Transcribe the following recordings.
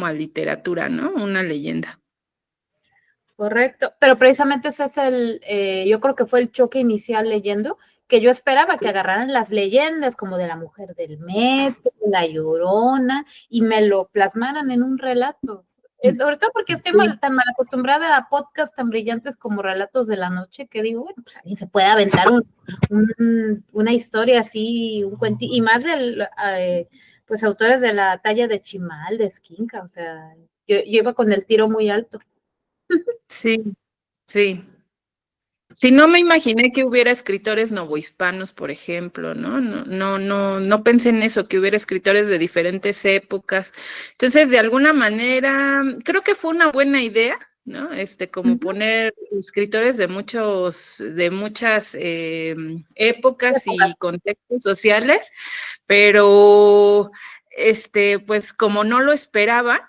como a literatura, ¿no? Una leyenda. Correcto, pero precisamente ese es yo creo que fue el choque inicial leyendo, que yo esperaba que agarraran las leyendas como de la mujer del metro, la Llorona, y me lo plasmaran en un relato. Sobre todo porque estoy tan mal acostumbrada a podcasts tan brillantes como Relatos de la Noche, que digo, bueno, pues alguien se puede aventar una historia así, un cuentito, y más pues autores de la talla de Chimal, de Esquinca, o sea, yo iba con el tiro muy alto. Sí, sí. Si no me imaginé que hubiera escritores novohispanos, por ejemplo, ¿no? No pensé en eso, que hubiera escritores de diferentes épocas. Entonces, de alguna manera, creo que fue una buena idea, ¿no? Como poner escritores de muchas épocas y contextos sociales, pero pues como no lo esperaba.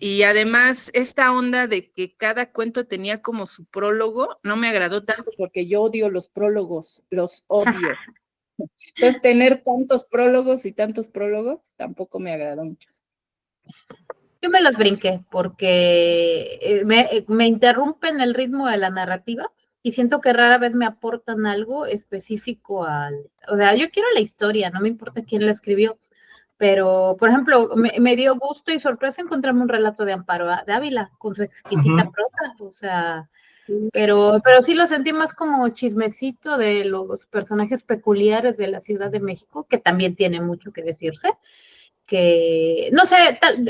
Y además, esta onda de que cada cuento tenía como su prólogo, no me agradó tanto porque yo odio los prólogos, los odio. Entonces, tener tantos prólogos, tampoco me agradó mucho. Yo me los brinqué porque me interrumpen el ritmo de la narrativa y siento que rara vez me aportan algo específico o sea, yo quiero la historia, no me importa quién la escribió, pero, por ejemplo, me dio gusto y sorpresa encontrarme un relato de Amparo de Ávila con su exquisita prosa, o sea, pero sí lo sentí más como chismecito de los personajes peculiares de la Ciudad de México, que también tiene mucho que decirse, que, no sé,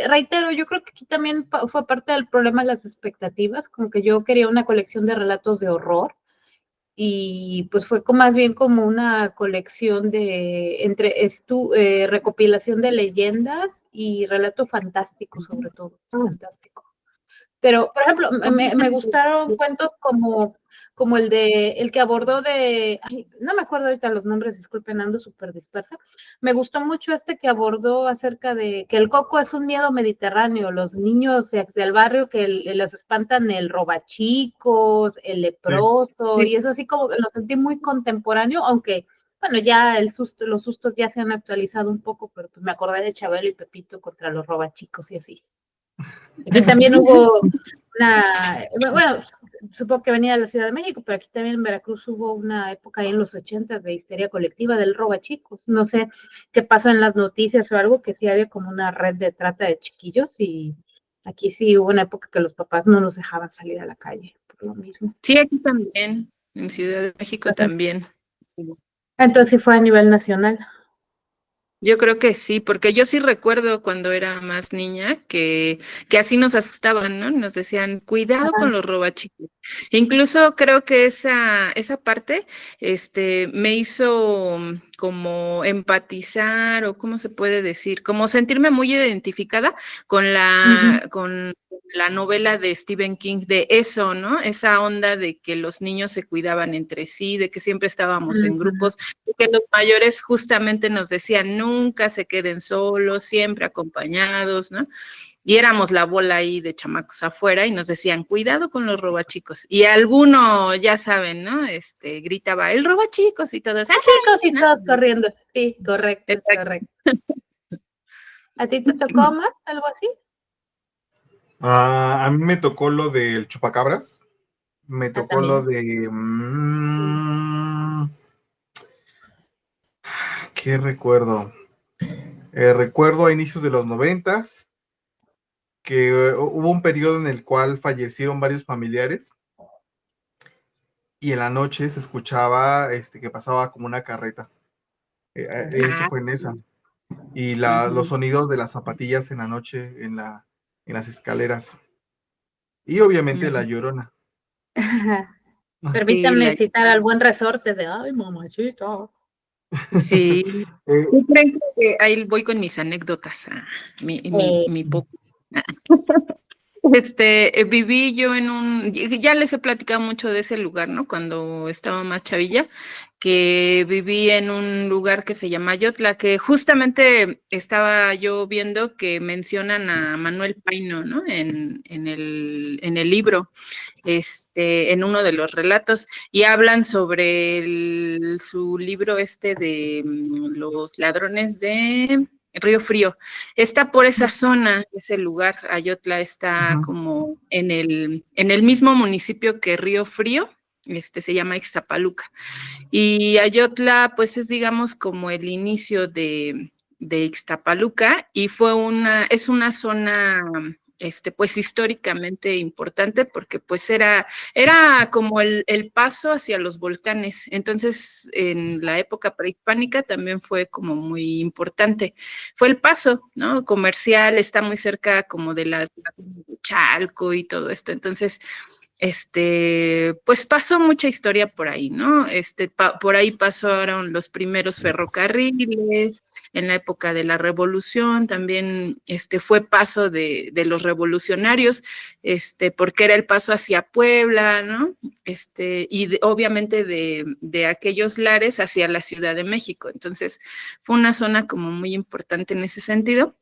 reitero, yo creo que aquí también fue parte del problema de las expectativas, como que yo quería una colección de relatos de horror, y pues fue más bien como una colección recopilación de leyendas y relato fantástico, sobre todo, fantástico. Pero, por ejemplo, me gustaron cuentos como el que abordó no me acuerdo ahorita los nombres, disculpen, ando súper dispersa. Me gustó mucho que abordó acerca de que el coco es un miedo mediterráneo, los niños del barrio que los espantan el robachicos, el leproso, y eso así como que lo sentí muy contemporáneo, aunque, bueno, ya los sustos ya se han actualizado un poco, pero pues me acordé de Chabelo y Pepito contra los robachicos y así. Aquí también hubo bueno, supongo que venía de la Ciudad de México, pero aquí también en Veracruz hubo una época ahí en los 80 de histeria colectiva del roba chicos. No sé qué pasó en las noticias o algo, que sí había como una red de trata de chiquillos, y aquí sí hubo una época que los papás no los dejaban salir a la calle por lo mismo. Sí, aquí también, en Ciudad de México también. Entonces sí fue a nivel nacional. Yo creo que sí, porque yo sí recuerdo cuando era más niña que así nos asustaban, ¿no? Nos decían, cuidado con los robachicos. Incluso creo que esa parte, me hizo como empatizar, o cómo se puede decir, como sentirme muy identificada con la novela de Stephen King, de eso, ¿no? Esa onda de que los niños se cuidaban entre sí, de que siempre estábamos en grupos, que los mayores justamente nos decían, nunca se queden solos, siempre acompañados, ¿no? Y éramos la bola ahí de chamacos afuera y nos decían, cuidado con los robachicos. Y alguno, ya saben, ¿no? Gritaba, el robachicos, y todos, ¡ah! Chicos y ¿no? todos corriendo. Sí, correcto, correcto. ¿A ti te tocó más algo así? A mí me tocó lo del chupacabras. Me tocó lo de... ¿qué recuerdo? Recuerdo a inicios de los 90s que hubo un periodo en el cual fallecieron varios familiares y en la noche se escuchaba que pasaba como una carreta. Eso fue en esa. Y los sonidos de las zapatillas en la noche en las escaleras. Y obviamente la Llorona. Permítanme citar al buen Resortes de ay, mamachita. Sí. ¿Qué creen que ahí voy con mis anécdotas? Mi poco. Viví yo ya les he platicado mucho de ese lugar, ¿no? Cuando estaba más chavilla, que viví en un lugar que se llama Ayotla, que justamente estaba yo viendo que mencionan a Manuel Paino, ¿no? En el libro, en uno de los relatos, y hablan sobre su libro de los ladrones de Río Frío. Está por esa zona, ese lugar. Ayotla está como en el mismo municipio que Río Frío, se llama Ixtapaluca. Y Ayotla, pues es, digamos, como el inicio de Ixtapaluca, y es una zona, pues históricamente importante, porque pues era como el paso hacia los volcanes. Entonces, en la época prehispánica también fue como muy importante. Fue el paso, ¿no? Comercial, está muy cerca como de las de Chalco y todo esto. Entonces, pues pasó mucha historia por ahí, ¿no? Por ahí pasaron los primeros ferrocarriles, en la época de la Revolución, también fue paso de los revolucionarios, porque era el paso hacia Puebla, ¿no? Obviamente de aquellos lares hacia la Ciudad de México. Entonces, fue una zona como muy importante en ese sentido.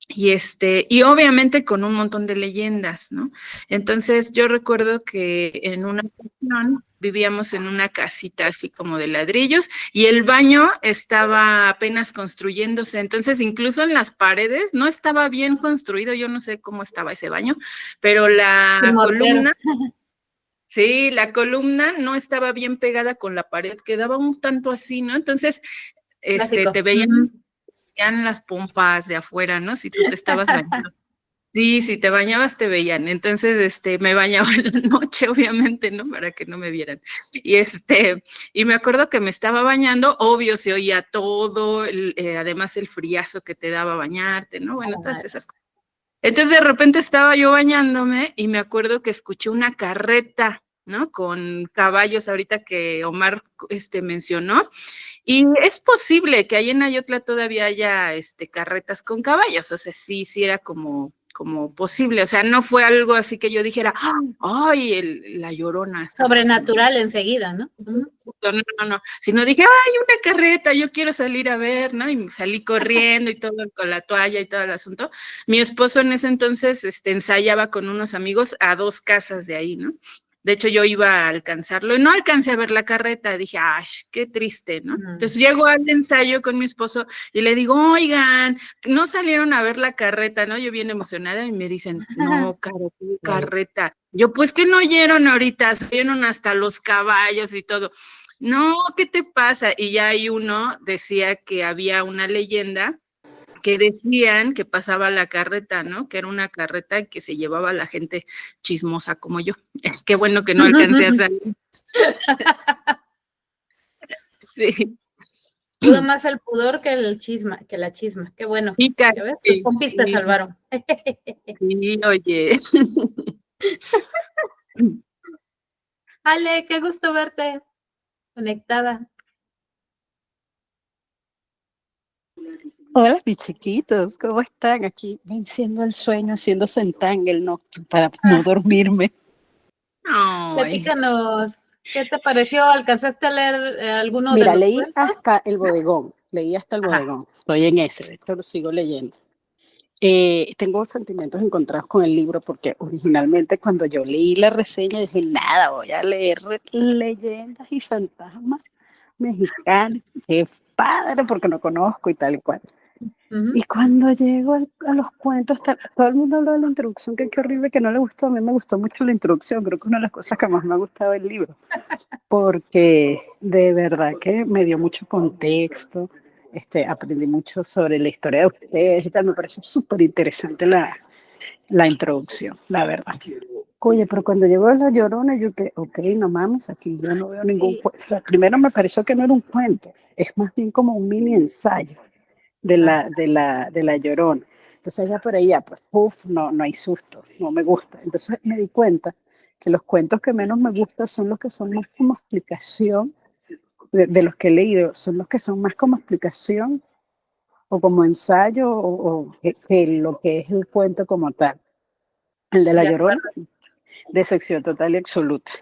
Y obviamente con un montón de leyendas, ¿no? Entonces yo recuerdo que en una ocasión vivíamos en una casita así como de ladrillos y el baño estaba apenas construyéndose, entonces incluso en las paredes no estaba bien construido, yo no sé cómo estaba ese baño, pero la columna, sí, la columna no estaba bien pegada con la pared, quedaba un tanto así, ¿no? Entonces, te veían las pompas de afuera, ¿no? Si tú te estabas bañando. Sí, si te bañabas te veían. Entonces, me bañaba en la noche, obviamente, ¿no? Para que no me vieran. Y me acuerdo que me estaba bañando, obvio, se oía todo, además el friazo que te daba bañarte, ¿no? Bueno, todas esas cosas. Entonces, de repente estaba yo bañándome y me acuerdo que escuché una carreta, ¿no? Con caballos, ahorita que Omar, mencionó. Y es posible que ahí en Ayotla todavía haya carretas con caballos, o sea, sí era como posible, o sea, no fue algo así que yo dijera, ¡ay, la Llorona! Está sobrenatural pasando enseguida, ¿no? No, sino dije, ¡ay, una carreta! Yo quiero salir a ver, ¿no? Y salí corriendo y todo con la toalla y todo el asunto. Mi esposo en ese entonces ensayaba con unos amigos a 2 casas de ahí, ¿no? De hecho, yo iba a alcanzarlo y no alcancé a ver la carreta. Dije, ¡ay, qué triste!, ¿no? Entonces llego al ensayo con mi esposo y le digo, oigan, no salieron a ver la carreta, ¿no? Yo bien emocionada y me dicen, no, Caro, ¿qué carreta? Yo, pues que no oyeron ahorita, vieron hasta los caballos y todo. No, ¿qué te pasa? Y ya ahí uno decía que había una leyenda que decían que pasaba la carreta, ¿no? Que era una carreta que se llevaba a la gente chismosa como yo. Qué bueno que no alcancé a salir. Sí. Pudo más el pudor que la chisma. Qué bueno. Sí, ¿Ya ves? Tus compis te salvaron. Sí, oye. Ale, qué gusto verte conectada. Hola, mis chiquitos, ¿cómo están? Aquí venciendo el sueño, haciendo Zentangle para no dormirme. Platícanos, ¿qué te pareció? ¿Alcanzaste a leer alguno de Mira, los leí cuentos? hasta el bodegón, estoy en ese, de hecho lo sigo leyendo. Tengo sentimientos encontrados con el libro porque originalmente cuando yo leí la reseña dije, nada, voy a leer leyendas y fantasmas mexicanos, qué padre, porque no conozco y tal y cual. Y cuando llego a los cuentos, todo el mundo habló de la introducción, que qué horrible, que no le gustó. A mí me gustó mucho la introducción, creo que es una de las cosas que más me ha gustado del libro, porque de verdad que me dio mucho contexto, aprendí mucho sobre la historia de ustedes y tal, me pareció súper interesante la introducción, la verdad. Oye, pero cuando llegó La Llorona, yo que, ok, no mames, aquí yo no veo ningún cuento. O sea, primero me pareció que no era un cuento, es más bien como un mini ensayo de la Llorona. Entonces ya por ahí ya, pues, no hay susto, no me gusta. Entonces me di cuenta que los cuentos que menos me gustan son los que son más como explicación, de los que he leído, son los que son más como explicación o como ensayo o que lo que es el cuento como tal. El de La Llorona, decepción total y absoluta.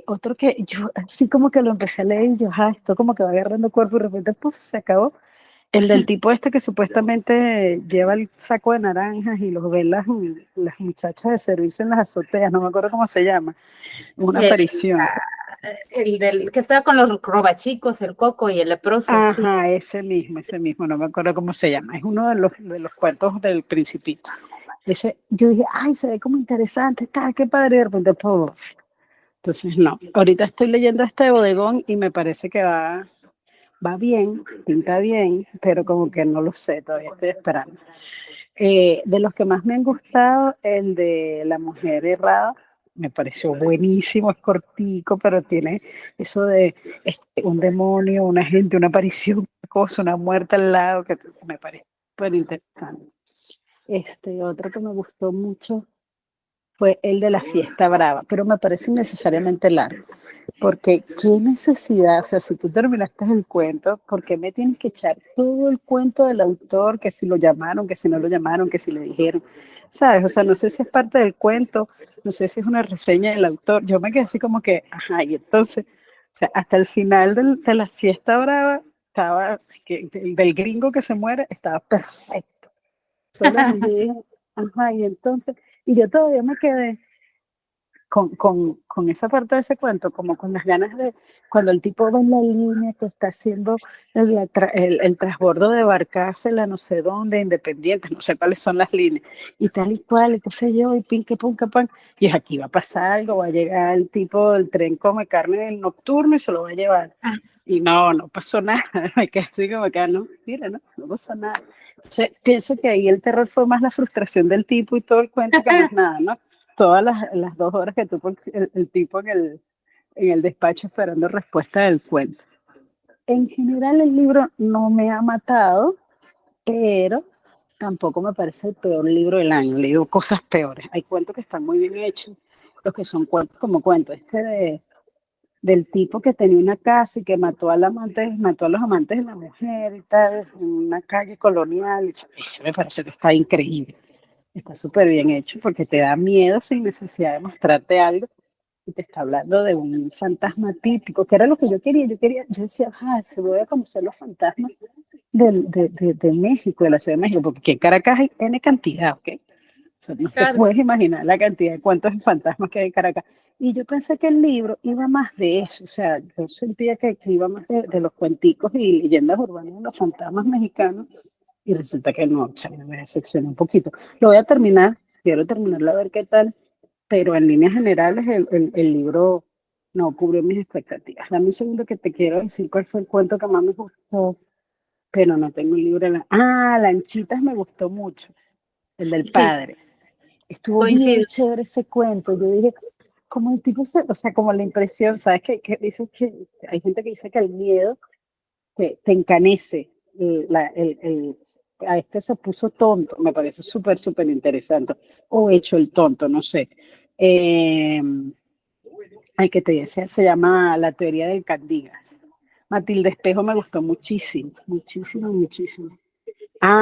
Otro que yo así como que lo empecé a leer y yo, esto como que va agarrando cuerpo y de repente, pues, se acabó. El del tipo que supuestamente lleva el saco de naranjas y los ven las muchachas de servicio en las azoteas, no me acuerdo cómo se llama, una aparición. el del que estaba con los robachicos, el Coco y el leproso. Ajá, ese mismo, no me acuerdo cómo se llama. Es uno de los cuentos del Principito. Ese, yo dije, ay, se ve como interesante, tal, qué padre, y de repente, ¡puf! Entonces, no. Ahorita estoy leyendo este de Bodegón y me parece que va bien, pinta bien, pero como que no lo sé, todavía estoy esperando. De los que más me han gustado, el de La Mujer Errada, me pareció buenísimo, es cortico, pero tiene eso de un demonio, una gente, una aparición, una cosa, una muerte al lado, que me parece súper interesante. Otro que me gustó mucho fue el de La Fiesta Brava, pero me parece innecesariamente largo, porque qué necesidad, o sea, si tú terminaste el cuento, ¿por qué me tienes que echar todo el cuento del autor, que si lo llamaron, que si no lo llamaron, que si le dijeron, ¿sabes? O sea, no sé si es parte del cuento, no sé si es una reseña del autor, yo me quedé así como que, ajá, y entonces, o sea, hasta el final de La Fiesta Brava, estaba, del gringo que se muere, estaba perfecto. Todo lo demás, yo dije, ajá, y entonces, y yo todavía me quedé con esa parte de ese cuento, como con las ganas de, cuando el tipo va en la línea que está haciendo el transbordo de Barcácela, no sé dónde, Independiente, no sé cuáles son las líneas, y tal y cual, y qué sé yo, y pin, que pum, que pan, y es aquí va a pasar algo, va a llegar el tipo del tren come carne en el nocturno y se lo va a llevar. Y no pasó nada, me quedé así como que, no, mira, no pasó nada. Entonces, pienso que ahí el terror fue más la frustración del tipo y todo el cuento que más nada, ¿no? Todas las 2 horas que tuvo el tipo en el despacho esperando respuesta del cuento. En general el libro no me ha matado, pero tampoco me parece el peor libro del año. He leído cosas peores. Hay cuentos que están muy bien hechos, los que son cuentos como cuentos. Del tipo que tenía una casa y que mató a los amantes de la mujer y tal, en una calle colonial. Ese me parece que está increíble. Está súper bien hecho porque te da miedo sin necesidad de mostrarte algo y te está hablando de un fantasma típico, que era lo que yo quería. Yo decía, se voy a conocer los fantasmas de México, de la Ciudad de México, porque aquí en Caracas hay N cantidad, ¿ok? O sea, no te puedes imaginar la cantidad de cuántos fantasmas que hay en Caracas. Y yo pensé que el libro iba más de eso, o sea, yo sentía que iba más de los cuenticos y leyendas urbanas de los fantasmas mexicanos, y resulta que no, o sea, me decepcionó un poquito. Lo voy a terminar, quiero terminarlo a ver qué tal, pero en líneas generales el libro no cubrió mis expectativas. Dame un segundo que te quiero decir cuál fue el cuento que más me gustó, pero no tengo el libro. Lanchitas me gustó mucho, el del padre. Estuvo bien chévere ese cuento. Yo dije, como el tipo, o sea, como la impresión, ¿sabes? Que dicen que hay gente que dice que el miedo te encanece. A se puso tonto, me parece súper, súper interesante. O hecho el tonto, no sé. Que te decía, se llama La teoría del Candigas. Matilde Espejo me gustó muchísimo, muchísimo, muchísimo.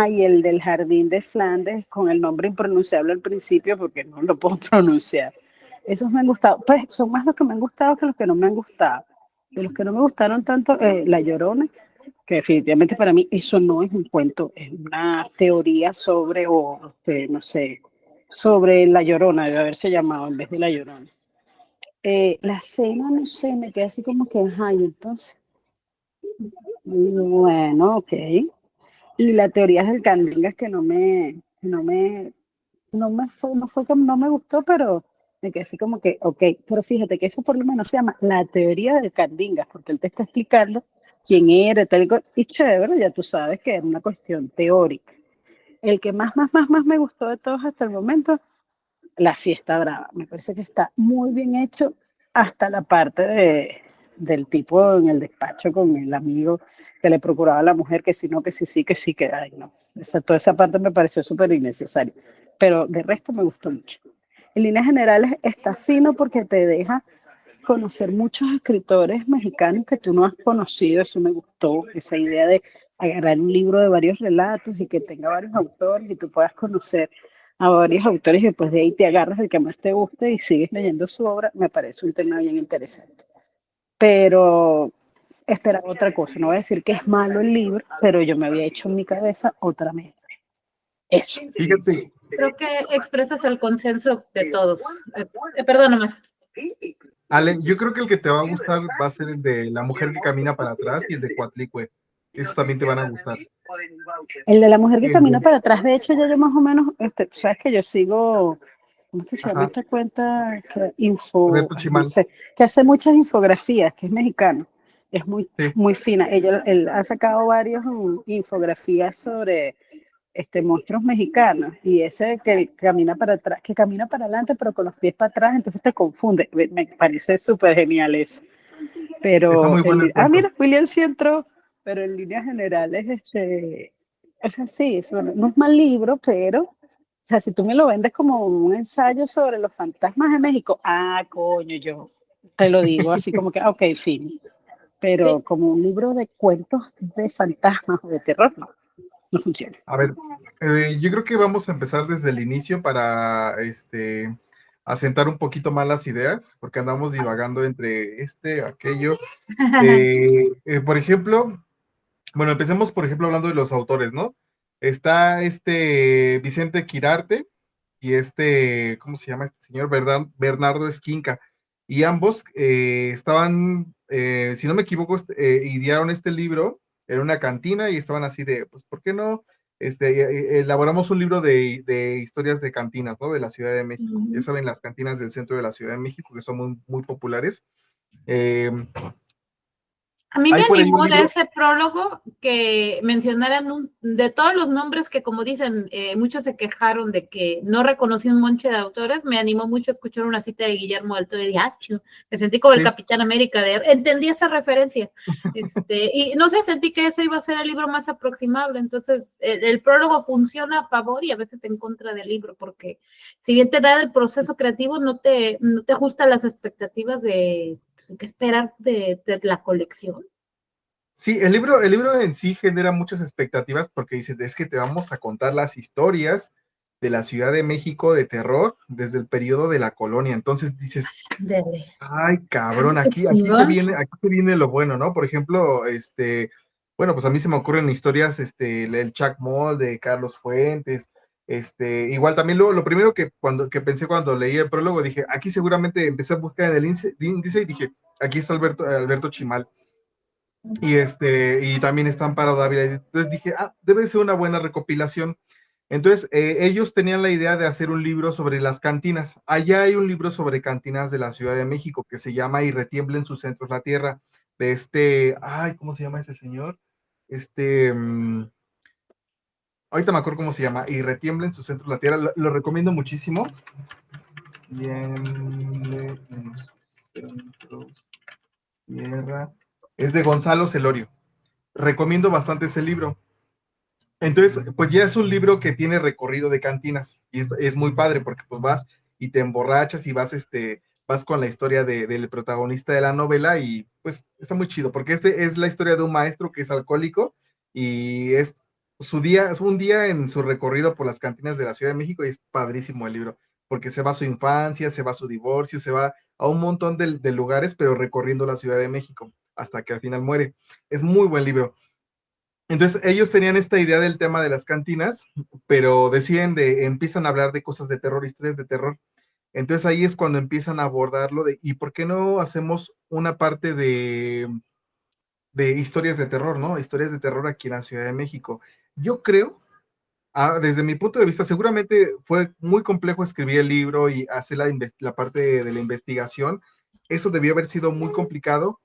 Y el del Jardín de Flandes, con el nombre impronunciable al principio, porque no lo puedo pronunciar. Esos me han gustado. Pues son más los que me han gustado que los que no me han gustado. De los que no me gustaron tanto, La Llorona, que definitivamente para mí eso no es un cuento, es una teoría sobre, no sé, sobre La Llorona, debe haberse llamado en vez de La Llorona. La cena, no sé, me quedé así como que, y entonces, bueno, ok. Y la teoría del Candingas que no fue que no me gustó, pero me quedé así como que, ok, pero fíjate que eso por lo menos se llama la teoría del Candingas, porque él te está explicando quién era, tal, y chévere, ya tú sabes que es una cuestión teórica. El que más me gustó de todos hasta el momento, La Fiesta Brava. Me parece que está muy bien hecho hasta la parte del tipo en el despacho con el amigo que le procuraba a la mujer que si no, que sí, que ay, no. Toda esa parte me pareció súper innecesaria. Pero de resto me gustó mucho. En líneas generales está fino porque te deja conocer muchos escritores mexicanos que tú no has conocido. Eso me gustó, esa idea de agarrar un libro de varios relatos y que tenga varios autores y tú puedas conocer a varios autores y después de ahí te agarras el que más te guste y sigues leyendo su obra. Me parece un tema bien interesante. Pero esperaba otra cosa. No voy a decir que es malo el libro, pero yo me había hecho en mi cabeza otra mente. Eso. Fíjate. Creo que expresas el consenso de todos. Perdóname. Ale, yo creo que el que te va a gustar va a ser el de La mujer que camina para atrás y el de Coatlicue. Esos también te van a gustar. El de la mujer que El camina de- para atrás, de hecho, ya yo más o menos, tú sabes que yo sigo, ¿cómo es que se llama Ajá, esta cuenta? Alberto Ay, no Chimal. sé, que hace muchas infografías, que es mexicano, es muy, Sí, muy fina. Él ha sacado varias infografías sobre monstruos mexicanos, y ese que camina para atrás, que camina para adelante, pero con los pies para atrás, entonces te confunde. Me parece súper genial eso. está Pero, muy bueno el cuento. mira, William sí entró, pero en líneas generales, o sea, sí, no es mal libro, pero, o sea, si tú me lo vendes como un ensayo sobre los fantasmas de México, coño, yo te lo digo así como que, ok, fin. Pero Sí. como un libro de cuentos de fantasmas o de terror, no funciona. A ver, yo creo que vamos a empezar desde el inicio para asentar un poquito más las ideas, porque andamos divagando entre aquello. Por ejemplo, bueno, empecemos, por ejemplo, hablando de los autores, ¿no? Está Vicente Quirarte y ¿cómo se llama este señor? Bernardo Esquinca. Y ambos estaban, si no me equivoco, idearon este libro en una cantina y estaban así de, pues, ¿por qué no? Elaboramos un libro de historias de cantinas, ¿no? De la Ciudad de México. Ya saben, las cantinas del centro de la Ciudad de México, que son muy, muy populares. Eh, A mí me Hay por ahí un animó de libro, ese prólogo que mencionaran de todos los nombres que, como dicen, muchos se quejaron de que no reconocí un monche de autores. Me animó mucho a escuchar una cita de Guillermo del Toro y dije, chido, me sentí como el sí, Capitán América, entendí esa referencia. Y no sé, sentí que eso iba a ser el libro más aproximable. Entonces, el prólogo funciona a favor y a veces en contra del libro, porque si bien te da el proceso creativo, no te ajusta las expectativas de qué esperar de la colección. sí, el libro en sí genera muchas expectativas porque dice, es que te vamos a contar las historias de la Ciudad de México de terror desde el periodo de la colonia. Entonces dices, Dele. ay, cabrón, Qué chingón. aquí te viene lo bueno, ¿no? Por ejemplo, bueno, pues a mí se me ocurren historias, el Chuck Moll de Carlos Fuentes, igual también lo primero que pensé cuando leí el prólogo, dije, aquí seguramente empecé a buscar en el índice y dije, aquí está Alberto Chimal. Y también está Amparo Dávila. Entonces dije, debe ser una buena recopilación. Entonces, ellos tenían la idea de hacer un libro sobre las cantinas. Allá hay un libro sobre cantinas de la Ciudad de México que se llama Y retiembla en sus centros la tierra, de ¿cómo se llama ese señor? Este, mm, Ahorita me acuerdo cómo se llama, Y retiembla en sus centros la tierra. Lo recomiendo muchísimo. Tiemble en sus centros tierra. Es de Gonzalo Celorio. Recomiendo bastante ese libro. Entonces, pues ya es un libro que tiene recorrido de cantinas y es muy padre porque pues vas y te emborrachas y vas con la historia del protagonista de la novela y pues está muy chido porque es la historia de un maestro que es alcohólico y es un día en su recorrido por las cantinas de la Ciudad de México y es padrísimo el libro porque se va a su infancia, se va a su divorcio, se va a un montón de lugares, pero recorriendo la Ciudad de México hasta que al final muere. Es muy buen libro. Entonces ellos tenían esta idea del tema de las cantinas, pero empiezan a hablar de cosas de terror, historias de terror. Entonces ahí es cuando empiezan a abordarlo ¿y por qué no hacemos una parte de historias de terror, ¿no? Historias de terror aquí en la Ciudad de México. Yo creo, desde mi punto de vista, seguramente fue muy complejo escribir el libro y hacer la parte de la investigación. Eso debió haber sido muy complicado,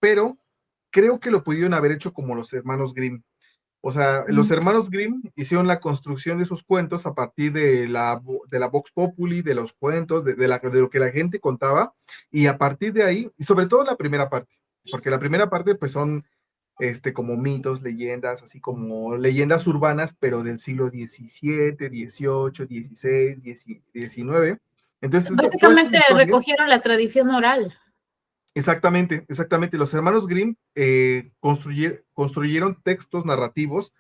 pero creo que lo pudieron haber hecho como los hermanos Grimm. O sea, los hermanos Grimm hicieron la construcción de esos cuentos a partir de la Vox Populi, de los cuentos, de lo que la gente contaba, y a partir de ahí, y sobre todo la primera parte, porque la primera parte pues son como mitos, leyendas, así como leyendas urbanas, pero del siglo XVII, XVIII, XVI, XIX. Entonces, toda esa Básicamente historia. recogieron la tradición oral. Exactamente, exactamente. Los hermanos Grimm construyeron textos narrativos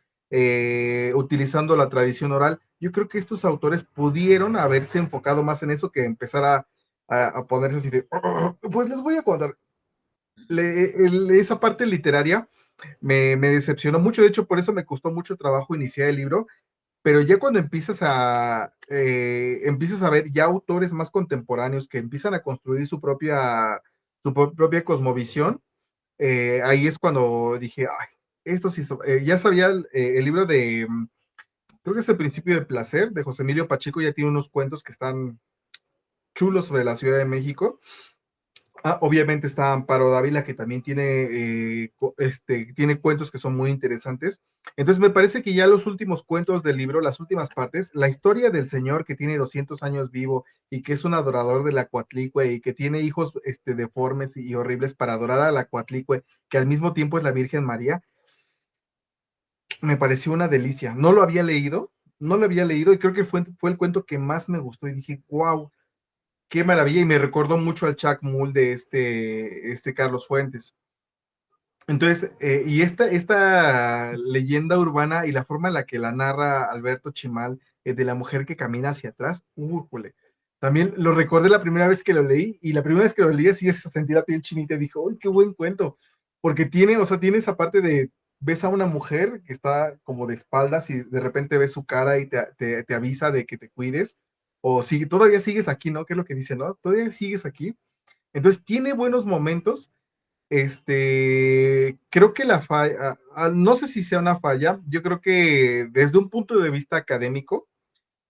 utilizando la tradición oral. Yo creo que estos autores pudieron haberse enfocado más en eso que empezar a ponerse así de, pues les voy a contar. Esa parte literaria me decepcionó mucho. De hecho, por eso me costó mucho trabajo iniciar el libro, pero ya cuando empiezas a ver ya autores más contemporáneos que empiezan a construir su propia cosmovisión, ahí es cuando dije, ay, esto sí, ya sabía el libro de, creo que es El Principio del Placer, de José Emilio Pacheco, ya tiene unos cuentos que están chulos sobre la Ciudad de México. Obviamente está Amparo Dávila, que también tiene cuentos que son muy interesantes. Entonces me parece que ya los últimos cuentos del libro, las últimas partes, la historia del señor que tiene 200 años vivo y que es un adorador de la Coatlicue y que tiene hijos deformes y horribles para adorar a la Coatlicue, que al mismo tiempo es la Virgen María, me pareció una delicia. No lo había leído y creo que fue el cuento que más me gustó y dije, wow, qué maravilla, y me recordó mucho al Chacmul de Carlos Fuentes. Entonces, y esta leyenda urbana y la forma en la que la narra Alberto Chimal, de la mujer que camina hacia atrás, también lo recordé la primera vez que lo leí, y la primera vez que lo leí así sentí la piel chinita y dije, ¡uy, qué buen cuento! Porque tiene esa parte de, ves a una mujer que está como de espaldas y de repente ves su cara y te avisa de que te cuides, o si todavía sigues aquí, ¿no? ¿Qué es lo que dice, no? Todavía sigues aquí. Entonces tiene buenos momentos. Creo que la falla, no sé si sea una falla, yo creo que desde un punto de vista académico,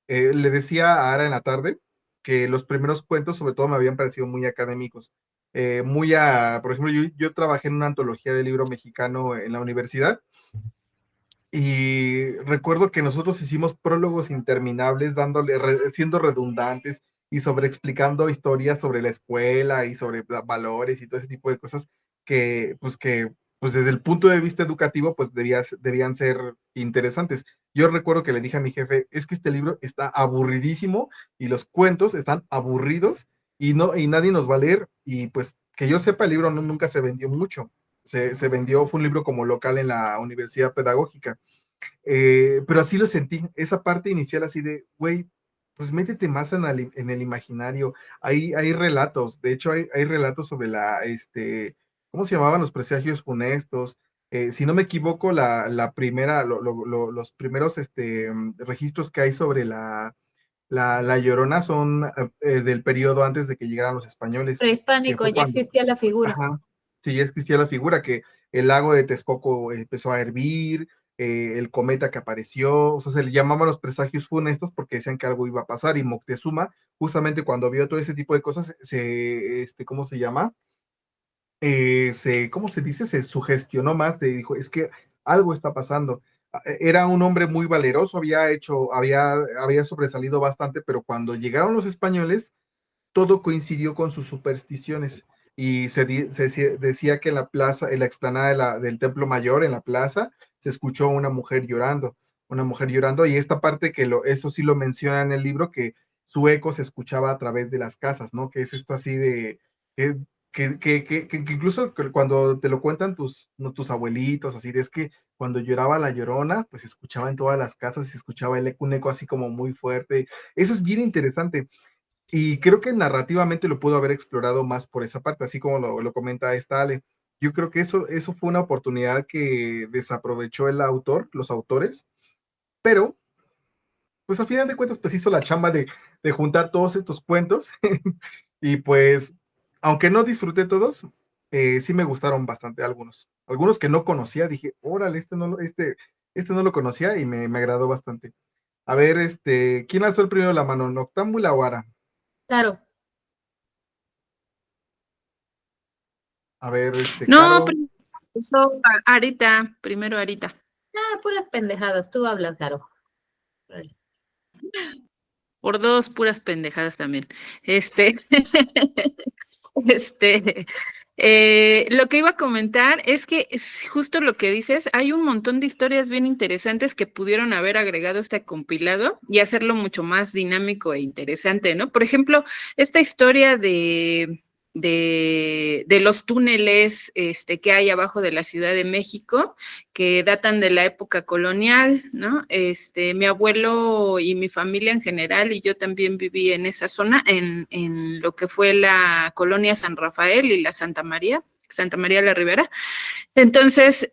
le decía a Ara en la tarde que los primeros cuentos sobre todo me habían parecido muy académicos, por ejemplo, yo trabajé en una antología de libro mexicano en la universidad, y recuerdo que nosotros hicimos prólogos interminables, siendo redundantes y sobreexplicando historias sobre la escuela y sobre valores y todo ese tipo de cosas que desde el punto de vista educativo, pues debían ser interesantes. Yo recuerdo que le dije a mi jefe, es que este libro está aburridísimo y los cuentos están aburridos y nadie nos va a leer. Y pues que yo sepa, el libro nunca se vendió mucho. Se vendió, fue un libro como local en la universidad pedagógica. Pero así lo sentí, esa parte inicial así de, güey, pues métete más en el imaginario. Hay relatos, de hecho hay relatos sobre ¿cómo se llamaban los presagios funestos? Si no me equivoco, la primera, los primeros registros que hay sobre la Llorona son del periodo antes de que llegaran los españoles, que Prehispánico, fue ya cuando, existía la figura. ajá, sí, ya existía la figura, que el lago de Texcoco empezó a hervir, el cometa que apareció, o sea, se le llamaban los presagios funestos porque decían que algo iba a pasar, y Moctezuma, justamente cuando vio todo ese tipo de cosas, ¿cómo se llama? ¿Cómo se dice? Se sugestionó más, dijo, es que algo está pasando. Era un hombre muy valeroso, había sobresalido bastante, pero cuando llegaron los españoles, todo coincidió con sus supersticiones, y decía que en la plaza, en la explanada del Templo Mayor, en la plaza, se escuchó una mujer llorando, y esta parte eso sí lo menciona en el libro, que su eco se escuchaba a través de las casas, ¿no? Que es esto así de, que, que incluso cuando te lo cuentan tus abuelitos, así de, es que cuando lloraba la Llorona, pues se escuchaba en todas las casas y se escuchaba un eco así como muy fuerte. Eso es bien interesante. Y creo que narrativamente lo pudo haber explorado más por esa parte, así como lo comenta esta Ale. Yo creo que eso fue una oportunidad que desaprovechó los autores, pero pues a final de cuentas pues hizo la chamba de juntar todos estos cuentos y pues aunque no disfruté todos, sí me gustaron bastante algunos que no conocía, dije, órale, este no lo conocía y me agradó bastante. A ver, ¿quién alzó el primero la mano? ¿Noctámbula o Ara? Claro. A ver, No, Caro. primero Arita. Puras pendejadas, tú hablas, Caro. Por dos, puras pendejadas también. Lo que iba a comentar es que es justo lo que dices, hay un montón de historias bien interesantes que pudieron haber agregado este compilado y hacerlo mucho más dinámico e interesante, ¿no? Por ejemplo, esta historia de los túneles que hay abajo de la Ciudad de México, que datan de la época colonial, ¿no? Mi abuelo y mi familia en general, y yo también viví en esa zona, en lo que fue la colonia San Rafael y la Santa María, Santa María la Ribera. Entonces,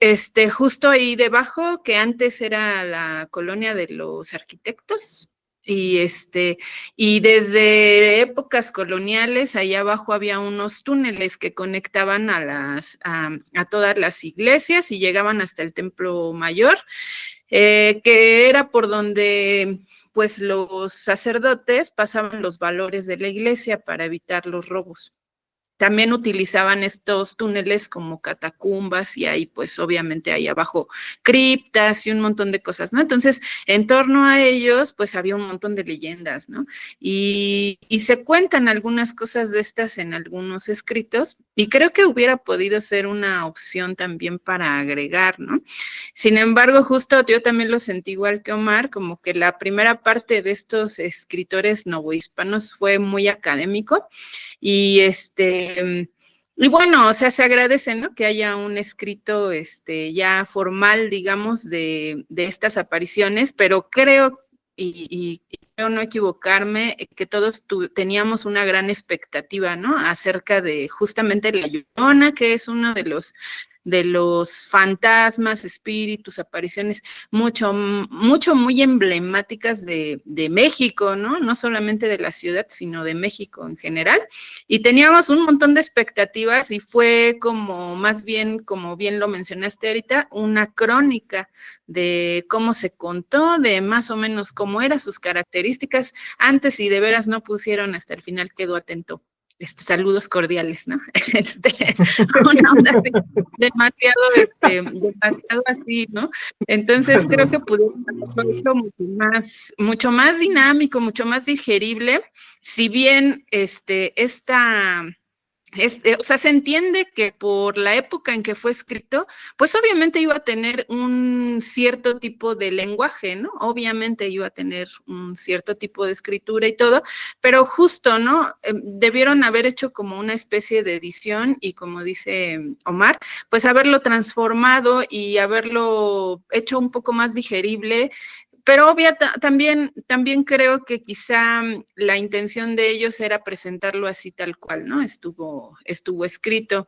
justo ahí debajo, que antes era la colonia de los arquitectos, y desde épocas coloniales, allá abajo había unos túneles que conectaban a todas las iglesias y llegaban hasta el Templo Mayor, que era por donde pues los sacerdotes pasaban los valores de la iglesia para evitar los robos. También utilizaban estos túneles como catacumbas y ahí pues obviamente ahí abajo criptas y un montón de cosas, ¿no? Entonces, en torno a ellos pues había un montón de leyendas, ¿no? Y se cuentan algunas cosas de estas en algunos escritos y creo que hubiera podido ser una opción también para agregar, ¿no? Sin embargo, justo yo también lo sentí igual que Omar, como que la primera parte de estos escritores novohispanos fue muy académico y bueno, o sea, se agradece, ¿no? Que haya un escrito ya formal, digamos, de estas apariciones, pero creo, y creo no equivocarme, que todos teníamos una gran expectativa, ¿no? Acerca de justamente la Llorona, que es uno de los fantasmas, espíritus, apariciones muy emblemáticas de México, ¿no? No solamente de la ciudad, sino de México en general. Y teníamos un montón de expectativas y fue como, más bien, como bien lo mencionaste ahorita, una crónica de cómo se contó, de más o menos cómo eran sus características antes y de veras no pusieron hasta el final, quedó atento. Saludos cordiales, ¿no? Una onda así, demasiado así, ¿no? Entonces creo que pudieron hacerlo mucho más dinámico, mucho más digerible, si bien o sea, se entiende que por la época en que fue escrito, pues obviamente iba a tener un cierto tipo de lenguaje, ¿no? Obviamente iba a tener un cierto tipo de escritura y todo, pero justo, ¿no? Debieron haber hecho como una especie de edición y como dice Omar, pues haberlo transformado y haberlo hecho un poco más digerible. Pero también creo que quizá la intención de ellos era presentarlo así tal cual, ¿no? Estuvo escrito.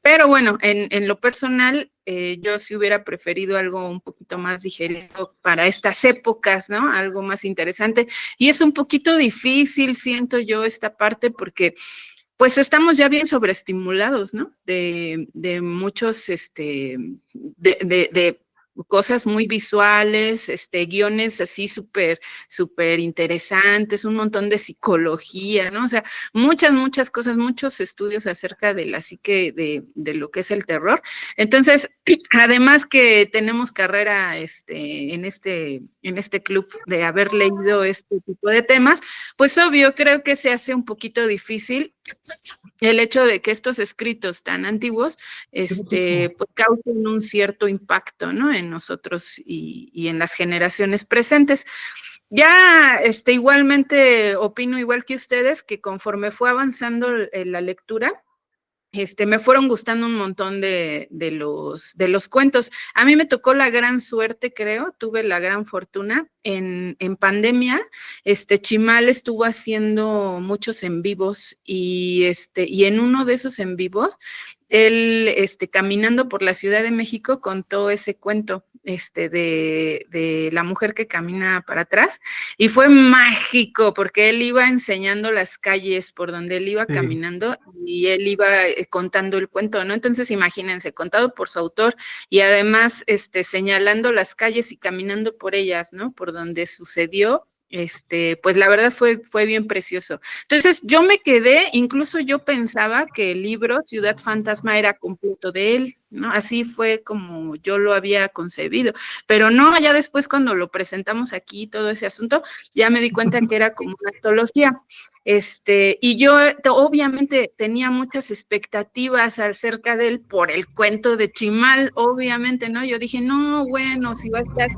Pero bueno, en lo personal, yo sí hubiera preferido algo un poquito más digerido para estas épocas, ¿no? Algo más interesante. Y es un poquito difícil, siento yo, esta parte, porque pues estamos ya bien sobreestimulados, ¿no? De muchos, de cosas muy visuales, guiones así súper interesantes, un montón de psicología, ¿no? O sea, muchas cosas, muchos estudios acerca de la psique de lo que es el terror. Entonces, además que tenemos carrera en este club de haber leído este tipo de temas, pues obvio, creo que se hace un poquito difícil el hecho de que estos escritos tan antiguos pues causen un cierto impacto, ¿no? En nosotros y en las generaciones presentes. Ya igualmente opino igual que ustedes, que conforme fue avanzando la lectura, me fueron gustando un montón de los cuentos. A mí me tocó la gran suerte, creo, tuve la gran fortuna. En pandemia, Chimal estuvo haciendo muchos en vivos y en uno de esos en vivos, él, caminando por la Ciudad de México, contó ese cuento, de la mujer que camina para atrás, y fue mágico, porque él iba enseñando las calles por donde él iba caminando, y él iba contando el cuento, ¿no? Entonces, imagínense, contado por su autor, y además, señalando las calles y caminando por ellas, ¿no? Por donde sucedió. Pues la verdad fue bien precioso. Entonces yo me quedé, incluso yo pensaba que el libro Ciudad Fantasma era completo de él, ¿no? Así fue como yo lo había concebido, pero no, ya después cuando lo presentamos aquí, todo ese asunto, ya me di cuenta que era como una antología. Y yo obviamente tenía muchas expectativas acerca de él por el cuento de Chimal, obviamente, ¿no? Yo dije, no, bueno, si va a estar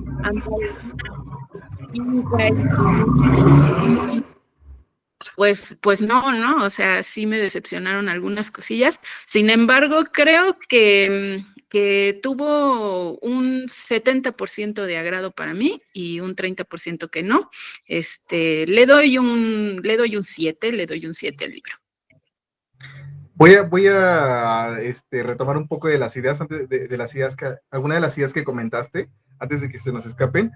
pues no, o sea, sí me decepcionaron algunas cosillas. Sin embargo, creo que tuvo un 70% de agrado para mí y un 30% que no. Le doy un 7 al libro. Voy a retomar un poco de las ideas, antes de las ideas alguna de las ideas que comentaste, antes de que se nos escapen.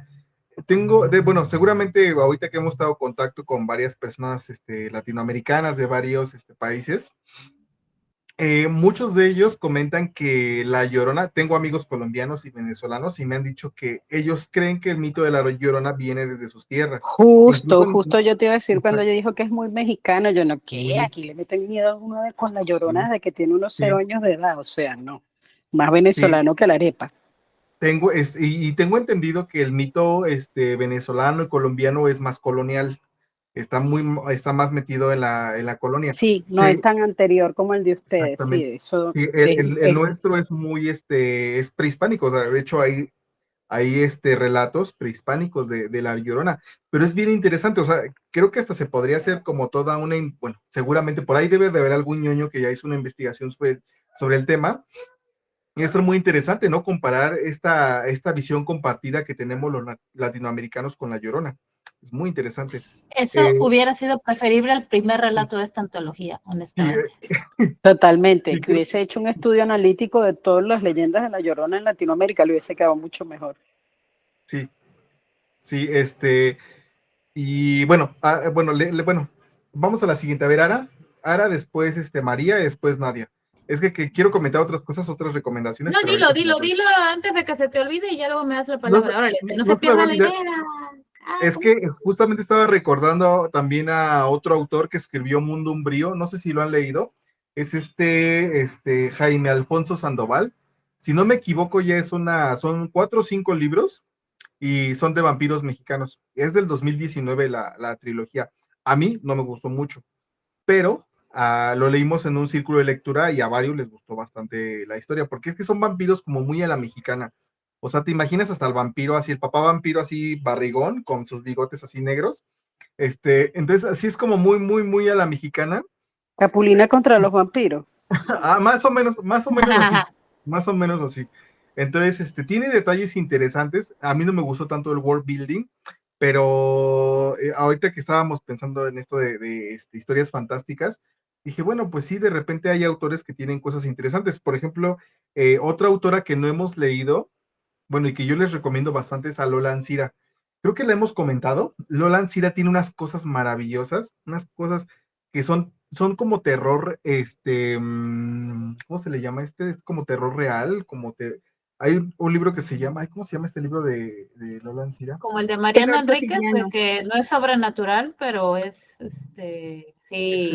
Bueno, seguramente ahorita que hemos estado en contacto con varias personas latinoamericanas de varios países, muchos de ellos comentan que La Llorona, tengo amigos colombianos y venezolanos y me han dicho que ellos creen que el mito de La Llorona viene desde sus tierras. Justo yo te iba a decir cuando yo dijo que es muy mexicano, yo no, ¿qué? Aquí le meten miedo a uno con La Llorona de que tiene unos 0 años de edad, o sea, no, más venezolano que la arepa. Tengo entendido que el mito venezolano y colombiano es más colonial, está más metido en la colonia. Sí, no es tan anterior como el de ustedes, sí, eso. Sí, el nuestro es muy, es prehispánico, o sea, de hecho hay relatos prehispánicos de La Llorona, pero es bien interesante, o sea, creo que hasta se podría hacer como toda bueno, seguramente por ahí debe de haber algún ñoño que ya hizo una investigación sobre el tema. Y esto es muy interesante, ¿no? Comparar esta visión compartida que tenemos los latinoamericanos con La Llorona. Es muy interesante. Eso hubiera sido preferible al primer relato de esta antología, honestamente. Totalmente, que hubiese hecho un estudio analítico de todas las leyendas de La Llorona en Latinoamérica, le hubiese quedado mucho mejor. Sí, y bueno, bueno, vamos a la siguiente. A ver, Ara, después María y después Nadia. Es que quiero comentar otras cosas, otras recomendaciones. No, dilo antes de que se te olvide y ya luego me das la palabra. Órale, no se pierda la idea. Es que justamente estaba recordando también a otro autor que escribió Mundo Umbrío, no sé si lo han leído, es Jaime Alfonso Sandoval. Si no me equivoco, ya son 4 o 5 libros y son de vampiros mexicanos. Es del 2019 la trilogía. A mí no me gustó mucho, pero lo leímos en un círculo de lectura y a varios les gustó bastante la historia, porque es que son vampiros como muy a la mexicana. O sea, te imaginas hasta el vampiro así, el papá vampiro así barrigón, con sus bigotes así negros. Entonces, así es como muy, muy, muy a la mexicana. Capulina contra los vampiros. Más o menos así. Más o menos así. Entonces, tiene detalles interesantes. A mí no me gustó tanto el world building, pero ahorita que estábamos pensando en esto de historias fantásticas, dije, bueno, pues sí, de repente hay autores que tienen cosas interesantes. Por ejemplo, otra autora que no hemos leído, bueno, y que yo les recomiendo bastante es a Lola Ancira. Creo que la hemos comentado. Lola Ancira tiene unas cosas maravillosas, unas cosas que son como terror, ¿cómo se le llama? Es como terror real, hay un libro que se llama, ¿cómo se llama este libro de Lola Ancira? Como el de Mariana Enríquez, de que no es sobrenatural, pero es, sí. Es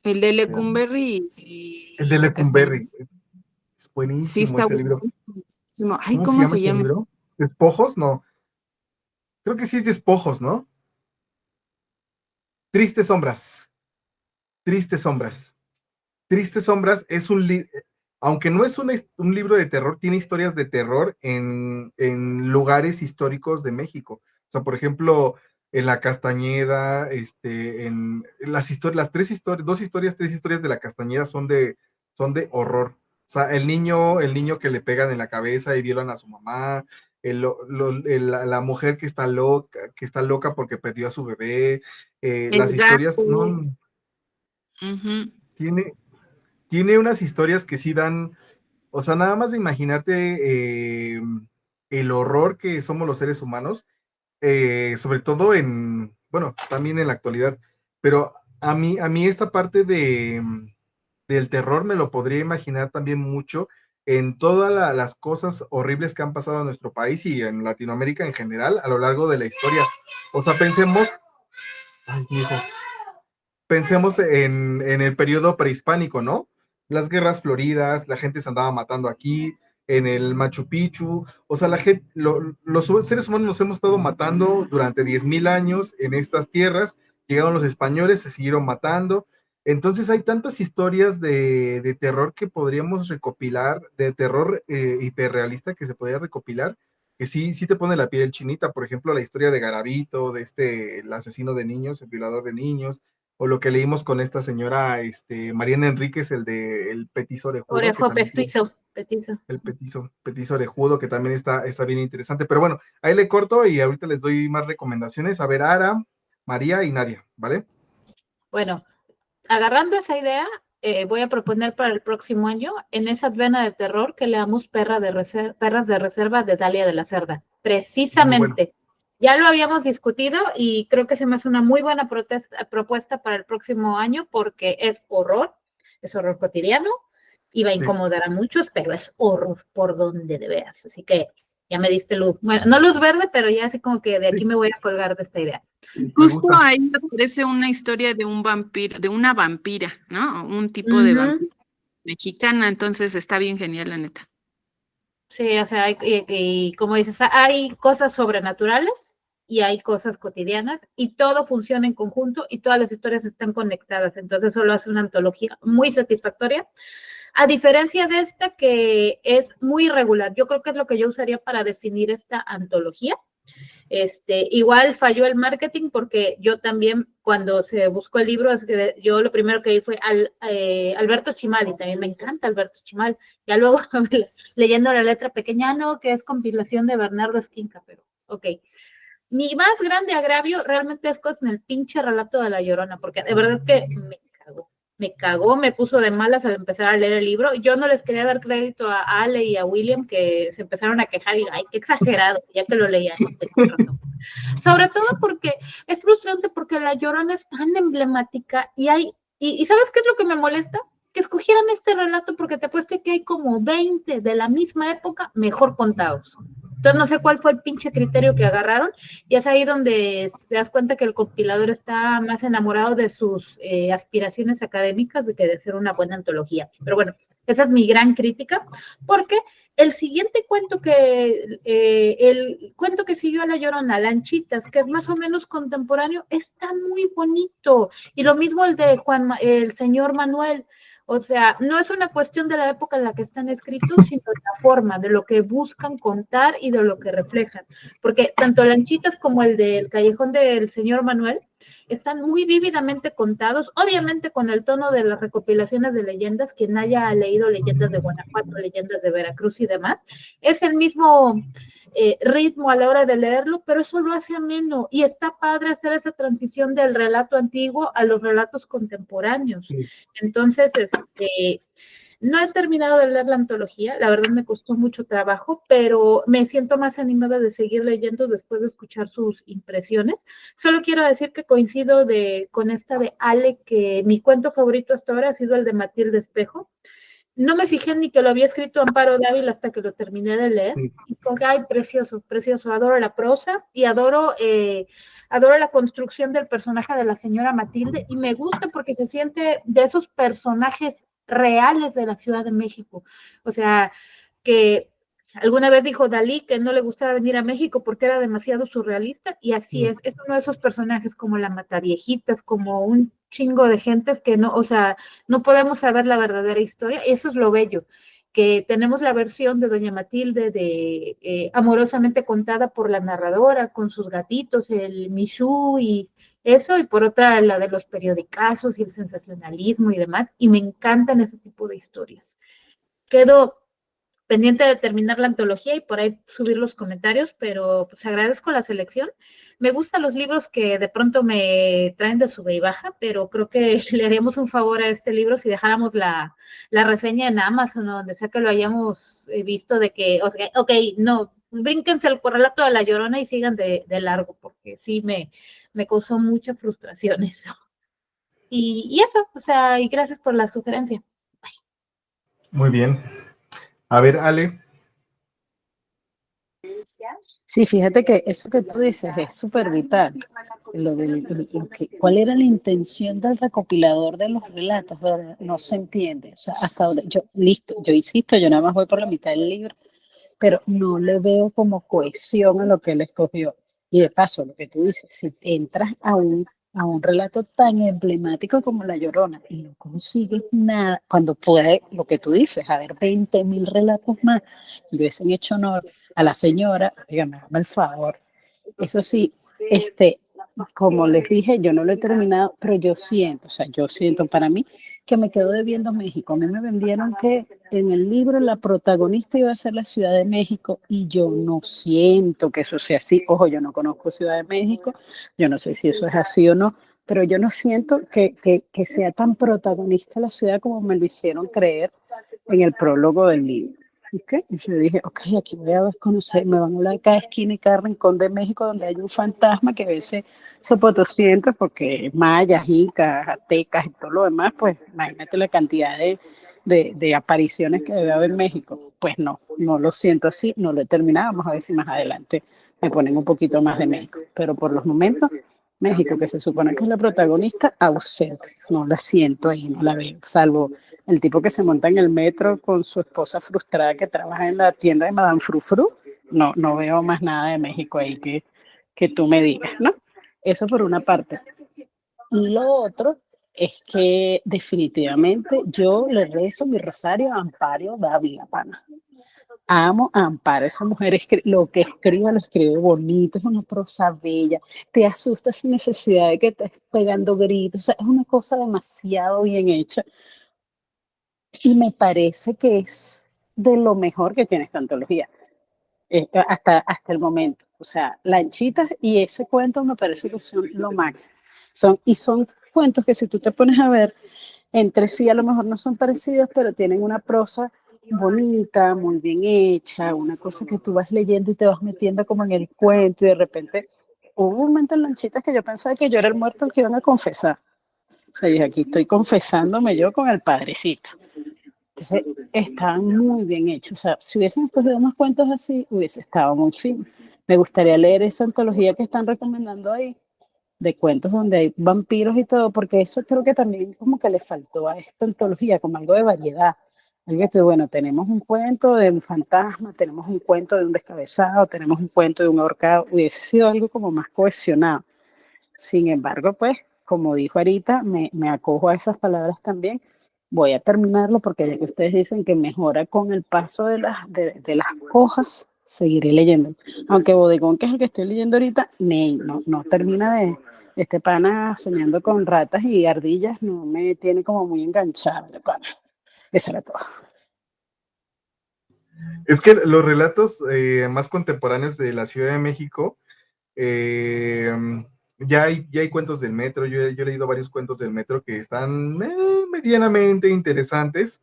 el de Lecumberri. El de Lecumberri. Es buenísimo ese libro. Buenísimo. Ay, ¿cómo se llama? Libro? ¿Despojos? No. Creo que sí es Despojos, ¿no? Tristes Sombras. Tristes Sombras. Tristes Sombras es aunque no es un libro de terror, tiene historias de terror en lugares históricos de México. O sea, por ejemplo, en La Castañeda, en las tres historias de La Castañeda son de horror. O sea, el niño que le pegan en la cabeza y violan a su mamá, la mujer que está loca porque perdió a su bebé, las historias, no, tiene unas historias que sí dan, o sea, nada más de imaginarte el horror que somos los seres humanos, sobre todo bueno, también en la actualidad, pero a mí esta parte del terror me lo podría imaginar también mucho en todas las cosas horribles que han pasado en nuestro país y en Latinoamérica en general a lo largo de la historia. O sea, pensemos en el periodo prehispánico, ¿no? Las guerras floridas, la gente se andaba matando aquí, en el Machu Picchu, o sea, los seres humanos nos hemos estado matando durante 10,000 años en estas tierras, llegaron los españoles, se siguieron matando, entonces hay tantas historias de terror que podríamos recopilar, de terror hiperrealista que se podría recopilar, que sí te pone la piel chinita, por ejemplo, la historia de Garavito, el asesino de niños, el violador de niños, o lo que leímos con esta señora, Mariana Enríquez, el petiso orejudo. El petiso orejudo, que también está bien interesante. Pero bueno, ahí le corto y ahorita les doy más recomendaciones. A ver, Ara, María y Nadia, ¿vale? Bueno, agarrando esa idea, voy a proponer para el próximo año, en esa vena de terror, que leamos Perras de Reserva de Dalia de la Cerda. Precisamente. Bueno. Ya lo habíamos discutido y creo que se me hace una muy buena propuesta para el próximo año porque es horror cotidiano y va a incomodar a muchos, pero es horror por donde de veas. Así que ya me diste luz. Bueno, no luz verde, pero ya así como que de aquí me voy a colgar de esta idea. Justo ahí me parece una historia de un vampiro, de una vampira, ¿no? Un tipo de vampira mexicana, entonces está bien genial, la neta. Sí, o sea, y como dices, hay cosas sobrenaturales y hay cosas cotidianas y todo funciona en conjunto y todas las historias están conectadas, entonces eso lo hace una antología muy satisfactoria, a diferencia de esta que es muy irregular. Yo creo que es lo que yo usaría para definir esta antología. Igual falló el marketing porque yo también cuando se buscó el libro, yo lo primero que vi fue Alberto Chimal, y también me encanta Alberto Chimal. Ya luego leyendo la letra pequeña, no, que es compilación de Bernardo Esquinca, pero ok. Mi más grande agravio realmente es con el pinche relato de La Llorona, porque de verdad que me puso de malas al empezar a leer el libro. Yo no les quería dar crédito a Ale y a William, que se empezaron a quejar y, ay, qué exagerado, ya que lo leían. Sobre todo porque es frustrante porque La Llorona es tan emblemática y ¿sabes qué es lo que me molesta? Que escogieran este relato porque te apuesto que hay como 20 de la misma época mejor contados. Entonces no sé cuál fue el pinche criterio que agarraron y es ahí donde te das cuenta que el compilador está más enamorado de sus aspiraciones académicas de que de ser una buena antología. Pero bueno, esa es mi gran crítica, porque el siguiente cuento el cuento que siguió a La Llorona, Lanchitas, que es más o menos contemporáneo, está muy bonito. Y lo mismo el de el señor Manuel. O sea, no es una cuestión de la época en la que están escritos, sino de la forma, de lo que buscan contar y de lo que reflejan. Porque tanto Lanchitas como el del Callejón del señor Manuel están muy vívidamente contados, obviamente con el tono de las recopilaciones de leyendas. Quien haya leído leyendas de Guanajuato, leyendas de Veracruz y demás, es el mismo ritmo a la hora de leerlo, pero eso lo hace ameno y está padre hacer esa transición del relato antiguo a los relatos contemporáneos. Entonces, no he terminado de leer la antología, la verdad me costó mucho trabajo, pero me siento más animada de seguir leyendo después de escuchar sus impresiones. Solo quiero decir que coincido con esta de Ale, que mi cuento favorito hasta ahora ha sido el de Matilde Espejo. No me fijé ni que lo había escrito Amparo Dávila hasta que lo terminé de leer. Y como que, ay, precioso, precioso. Adoro la prosa y adoro la construcción del personaje de la señora Matilde. Y me gusta porque se siente de esos personajes reales de la Ciudad de México. O sea, que alguna vez dijo Dalí que no le gustaba venir a México porque era demasiado surrealista, y así es uno de esos personajes como la Mataviejitas, como un chingo de gentes que no, o sea, no podemos saber la verdadera historia. Eso es lo bello, que tenemos la versión de Doña Matilde amorosamente contada por la narradora, con sus gatitos, el Michu y eso, y por otra la de los periodicazos y el sensacionalismo y demás, y me encantan ese tipo de historias. Quedo pendiente de terminar la antología y por ahí subir los comentarios, pero pues agradezco la selección. Me gustan los libros que de pronto me traen de sube y baja, pero creo que le haríamos un favor a este libro si dejáramos la reseña en Amazon o donde sea que lo hayamos visto, de que, o sea, ok, no, brínquense el relato de La Llorona y sigan de largo, porque sí me causó mucha frustración eso. Y eso, o sea, y gracias por la sugerencia. Bye. Muy bien. A ver, Ale. Sí, fíjate que eso que tú dices es súper vital. ¿Cuál era la intención del recopilador de los relatos? ¿Verdad? No se entiende. O sea, hasta donde yo insisto, yo nada más voy por la mitad del libro, pero no le veo como cohesión a lo que él escogió. Y de paso, lo que tú dices, si entras a un relato tan emblemático como La Llorona y no consigues nada, cuando puede, lo que tú dices, haber 20,000 relatos más que hubiesen hecho honor a la señora, dígame, hazme el favor. Eso sí, como les dije, yo no lo he terminado, pero yo siento para mí que me quedo debiendo México. A mí me vendieron que en el libro la protagonista iba a ser la Ciudad de México y yo no siento que eso sea así. Ojo, yo no conozco Ciudad de México, yo no sé si eso es así o no, pero yo no siento que sea tan protagonista la ciudad como me lo hicieron creer en el prólogo del libro. ¿Okay? Y yo dije, ok, aquí voy a conocer, me van a hablar de cada esquina y cada rincón de México donde hay un fantasma que vence sopotoscientos, porque mayas, incas, aztecas y todo lo demás, pues imagínate la cantidad de apariciones que debe haber en México. Pues no, no lo siento así, no lo he terminado, vamos a ver si más adelante me ponen un poquito más de México, pero por los momentos, México, que se supone que es la protagonista, ausente, no la siento ahí, no la veo, salvo el tipo que se monta en el metro con su esposa frustrada que trabaja en la tienda de Madame Frufru. No, no veo más nada de México ahí que tú me digas, ¿no? Eso por una parte. Y lo otro es que definitivamente yo le rezo mi rosario a Amparo Dávila, pana. Amo a Amparo, esa mujer lo que escribe lo escribe bonito, es una prosa bella, te asusta sin necesidad de que estés pegando gritos, o sea, es una cosa demasiado bien hecha y me parece que es de lo mejor que tiene esta antología, hasta el momento. O sea, Lanchitas y ese cuento me parece que son lo máximo. Son cuentos que si tú te pones a ver, entre sí a lo mejor no son parecidos, pero tienen una prosa bonita, muy bien hecha, una cosa que tú vas leyendo y te vas metiendo como en el cuento y de repente hubo un momento en Lanchitas que yo pensaba que yo era el muerto al que iban a confesar. O sea, yo aquí estoy confesándome yo con el padrecito. Entonces, estaban muy bien hechos. O sea, si hubiesen escogido unos cuentos así, hubiese estado muy fino. Me gustaría leer esa antología que están recomendando ahí, de cuentos donde hay vampiros y todo, porque eso creo que también como que le faltó a esta antología, como algo de variedad. Algo que, bueno, tenemos un cuento de un fantasma, tenemos un cuento de un descabezado, tenemos un cuento de un ahorcado. Hubiese sido algo como más cohesionado. Sin embargo, pues, como dijo ahorita, me acojo a esas palabras también. Voy a terminarlo porque ya que ustedes dicen que mejora con el paso de las hojas, seguiré leyendo. Aunque Bodegón, que es el que estoy leyendo ahorita, no termina de... Este pana soñando con ratas y ardillas no me tiene como muy enganchada. Eso era todo. Es que los relatos más contemporáneos de la Ciudad de México, ya hay cuentos del metro, yo he leído varios cuentos del metro que están medianamente interesantes.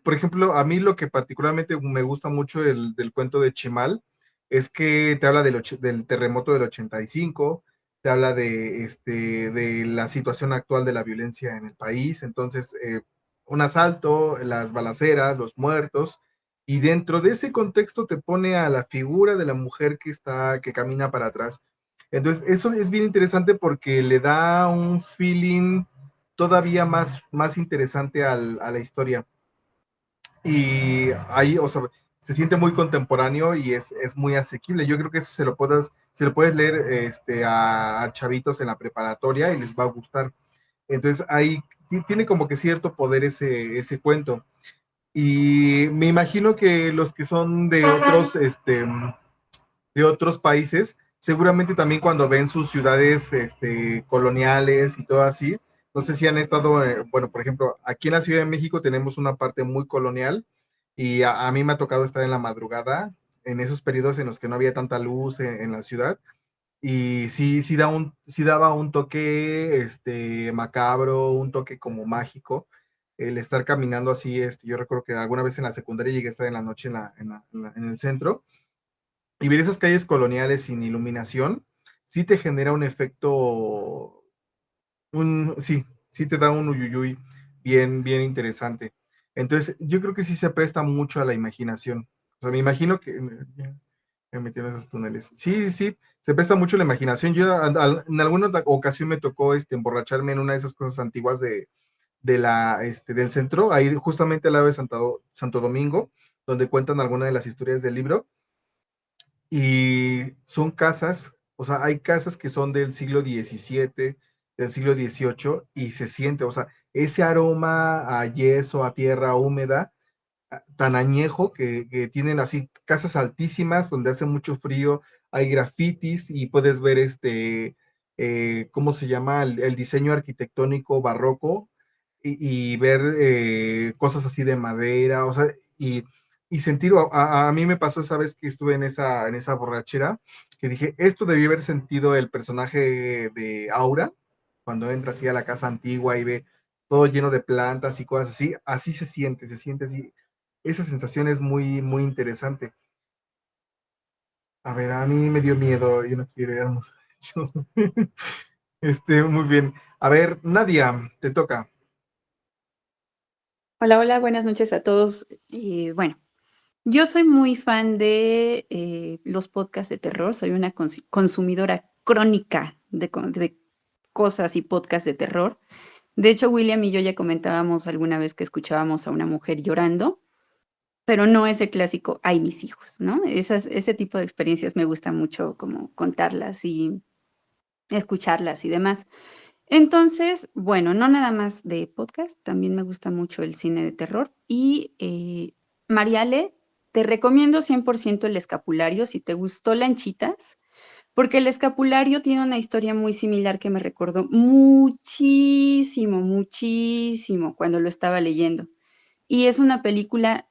Por ejemplo, a mí lo que particularmente me gusta mucho del cuento de Chimal es que te habla del terremoto del 85, te habla de la situación actual de la violencia en el país, entonces un asalto, las balaceras, los muertos, y dentro de ese contexto te pone a la figura de la mujer que camina para atrás. Entonces, eso es bien interesante porque le da un feeling todavía más interesante a la historia. Y ahí, o sea, se siente muy contemporáneo y es muy asequible. Yo creo que eso se lo puedes leer a chavitos en la preparatoria y les va a gustar. Entonces, ahí tiene como que cierto poder ese cuento. Y me imagino que los que son de otros países, seguramente también cuando ven sus ciudades coloniales y todo así, no sé si han estado, bueno, por ejemplo, aquí en la Ciudad de México tenemos una parte muy colonial y a mí me ha tocado estar en la madrugada, en esos periodos en los que no había tanta luz en la ciudad, y sí daba un toque macabro, un toque como mágico, el estar caminando así. Yo recuerdo que alguna vez en la secundaria llegué a estar en la noche en el centro, y ver esas calles coloniales sin iluminación, sí te genera un efecto, sí te da un uyuyuy bien interesante. Entonces, yo creo que sí se presta mucho a la imaginación. O sea, me imagino que me metí en esos túneles. Sí, se presta mucho a la imaginación. Yo en alguna ocasión me tocó emborracharme en una de esas cosas antiguas del centro, ahí justamente al lado de Santo Domingo, donde cuentan algunas de las historias del libro. Y son casas, o sea, hay casas que son del siglo XVII, del siglo XVIII, y se siente, o sea, ese aroma a yeso, a tierra húmeda, tan añejo que tienen así casas altísimas donde hace mucho frío, hay grafitis y puedes ver ¿cómo se llama? El diseño arquitectónico barroco y ver cosas así de madera, o sea, y y sentir, a mí me pasó esa vez que estuve en esa borrachera, que dije, esto debió haber sentido el personaje de Aura, cuando entra así a la casa antigua y ve todo lleno de plantas y cosas así, así se siente así. Esa sensación es muy, muy interesante. A ver, a mí me dio miedo, yo no quiero ir a museo. Muy bien. A ver, Nadia, te toca. Hola, hola, buenas noches a todos. Bueno, yo soy muy fan de los podcasts de terror, soy una consumidora crónica de cosas y podcasts de terror. De hecho, William y yo ya comentábamos alguna vez que escuchábamos a una mujer llorando, pero no es el clásico, ay, mis hijos, ¿no? Ese tipo de experiencias me gusta mucho como contarlas y escucharlas y demás. Entonces, bueno, no nada más de podcast, también me gusta mucho el cine de terror. Y Mariale, te recomiendo 100% El Escapulario, si te gustó Lanchitas, porque El Escapulario tiene una historia muy similar que me recordó muchísimo, muchísimo cuando lo estaba leyendo. Y es una película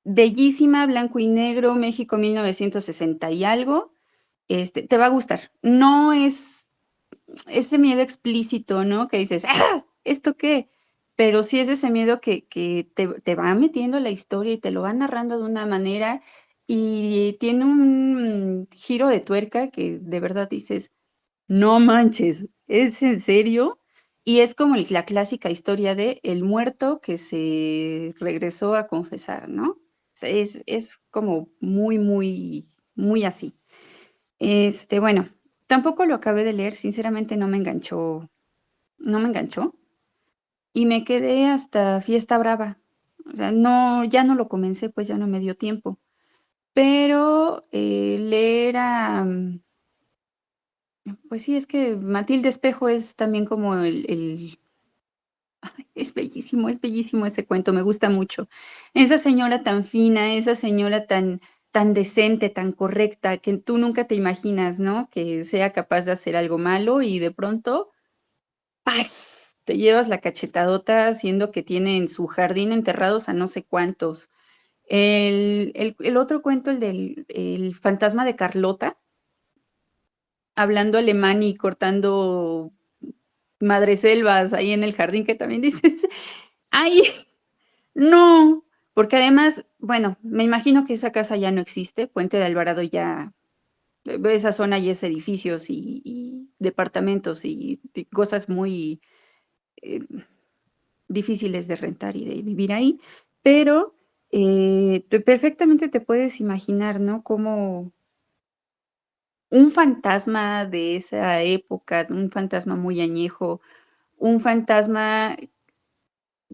bellísima, blanco y negro, México 1960 y algo. Te va a gustar. No es ese miedo explícito, ¿no? Que dices, ¡ah! ¿Esto qué? Pero sí es ese miedo que te va metiendo la historia y te lo va narrando de una manera y tiene un giro de tuerca que de verdad dices, no manches, ¿es en serio? Y es como la clásica historia de el muerto que se regresó a confesar, ¿no? O sea, es como muy, muy, muy así. Bueno, tampoco lo acabé de leer, sinceramente no me enganchó y me quedé hasta Fiesta Brava. O sea, no, ya no lo comencé, pues ya no me dio tiempo. Pero leer pues sí, es que Matilde Espejo es también como es bellísimo ese cuento, me gusta mucho. Esa señora tan fina, esa señora tan decente, tan correcta, que tú nunca te imaginas, ¿no? Que sea capaz de hacer algo malo y de pronto, ¡paz! Te llevas la cachetadota haciendo que tiene en su jardín enterrados a no sé cuántos. El otro cuento, el fantasma de Carlota, hablando alemán y cortando madreselvas ahí en el jardín, que también dices, ¡ay! No, porque además, bueno, me imagino que esa casa ya no existe, Puente de Alvarado ya, esa zona ya es edificios y departamentos y cosas muy eh, difíciles de rentar y de vivir ahí, pero perfectamente te puedes imaginar, ¿no? Como un fantasma de esa época, un fantasma muy añejo, un fantasma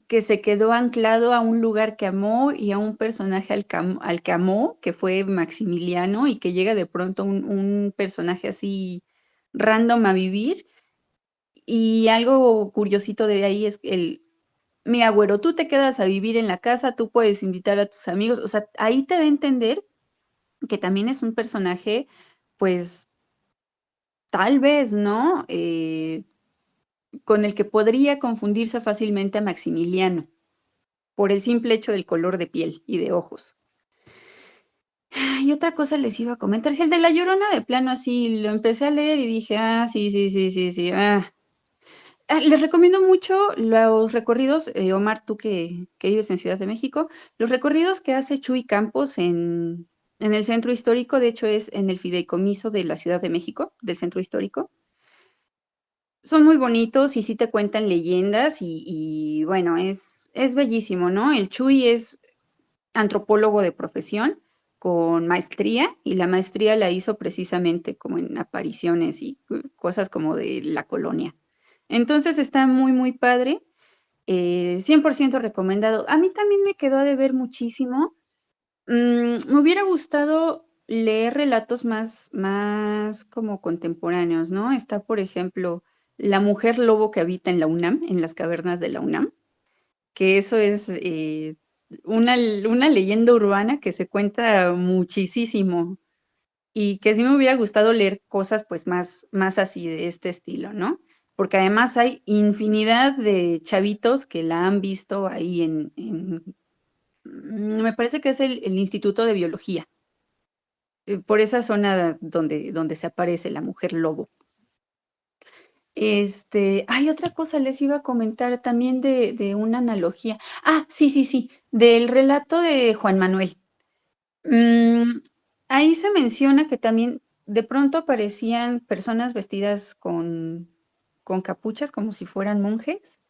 que se quedó anclado a un lugar que amó y a un personaje al que amó, que fue Maximiliano, y que llega de pronto un personaje así random a vivir. Y algo curiosito de ahí es mira, güero, tú te quedas a vivir en la casa, tú puedes invitar a tus amigos, o sea, ahí te da a entender que también es un personaje, pues, tal vez, ¿no? Con el que podría confundirse fácilmente a Maximiliano por el simple hecho del color de piel y de ojos. Y otra cosa les iba a comentar, si el de La Llorona de plano así lo empecé a leer y dije, sí, sí, sí, sí, sí, les recomiendo mucho los recorridos, Omar, tú que vives en Ciudad de México, los recorridos que hace Chuy Campos en el centro histórico, de hecho es en el fideicomiso de la Ciudad de México, del centro histórico. Son muy bonitos y sí te cuentan leyendas y bueno, es bellísimo, ¿no? El Chuy es antropólogo de profesión con maestría y la maestría la hizo precisamente como en apariciones y cosas como de la colonia. Entonces está muy, muy padre, 100% recomendado. A mí también me quedó de ver muchísimo. Me hubiera gustado leer relatos más como contemporáneos, ¿no? Está, por ejemplo, La mujer lobo que habita en la UNAM, en las cavernas de la UNAM, que eso es una leyenda urbana que se cuenta muchísimo y que sí me hubiera gustado leer cosas pues más así de este estilo, ¿no? Porque además hay infinidad de chavitos que la han visto ahí me parece que es el Instituto de Biología, por esa zona donde se aparece la mujer lobo. Hay otra cosa, les iba a comentar también de una analogía. Sí, del relato de Juan Manuel. Ahí se menciona que también de pronto aparecían personas vestidas con capuchas como si fueran monjes,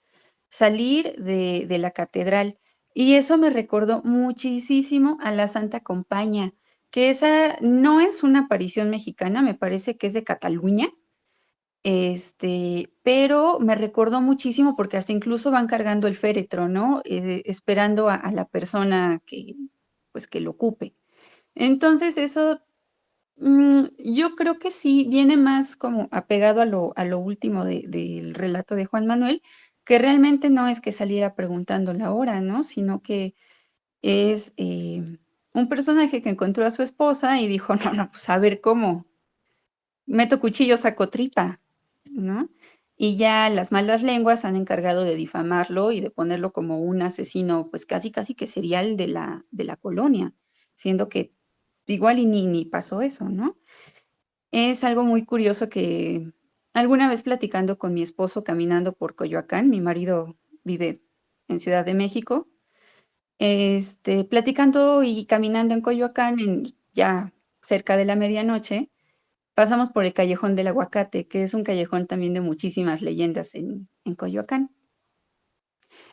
salir de la catedral. Y eso me recordó muchísimo a la Santa Compaña, que esa no es una aparición mexicana, me parece que es de Cataluña. Pero me recordó muchísimo porque hasta incluso van cargando el féretro, ¿no? Esperando a la persona pues, que lo ocupe. Entonces, eso, yo creo que sí viene más como apegado a lo último del relato de Juan Manuel, que realmente no es que saliera preguntando la hora, ¿no? Sino que es un personaje que encontró a su esposa y dijo, no, pues a ver cómo, meto cuchillo, saco tripa, ¿no? Y ya las malas lenguas han encargado de difamarlo y de ponerlo como un asesino, pues casi que serial de la colonia, siendo que igual y ni pasó eso, ¿no? Es algo muy curioso que alguna vez platicando con mi esposo caminando por Coyoacán, mi marido vive en Ciudad de México, platicando y caminando en Coyoacán ya cerca de la medianoche, pasamos por el Callejón del Aguacate, que es un callejón también de muchísimas leyendas en Coyoacán.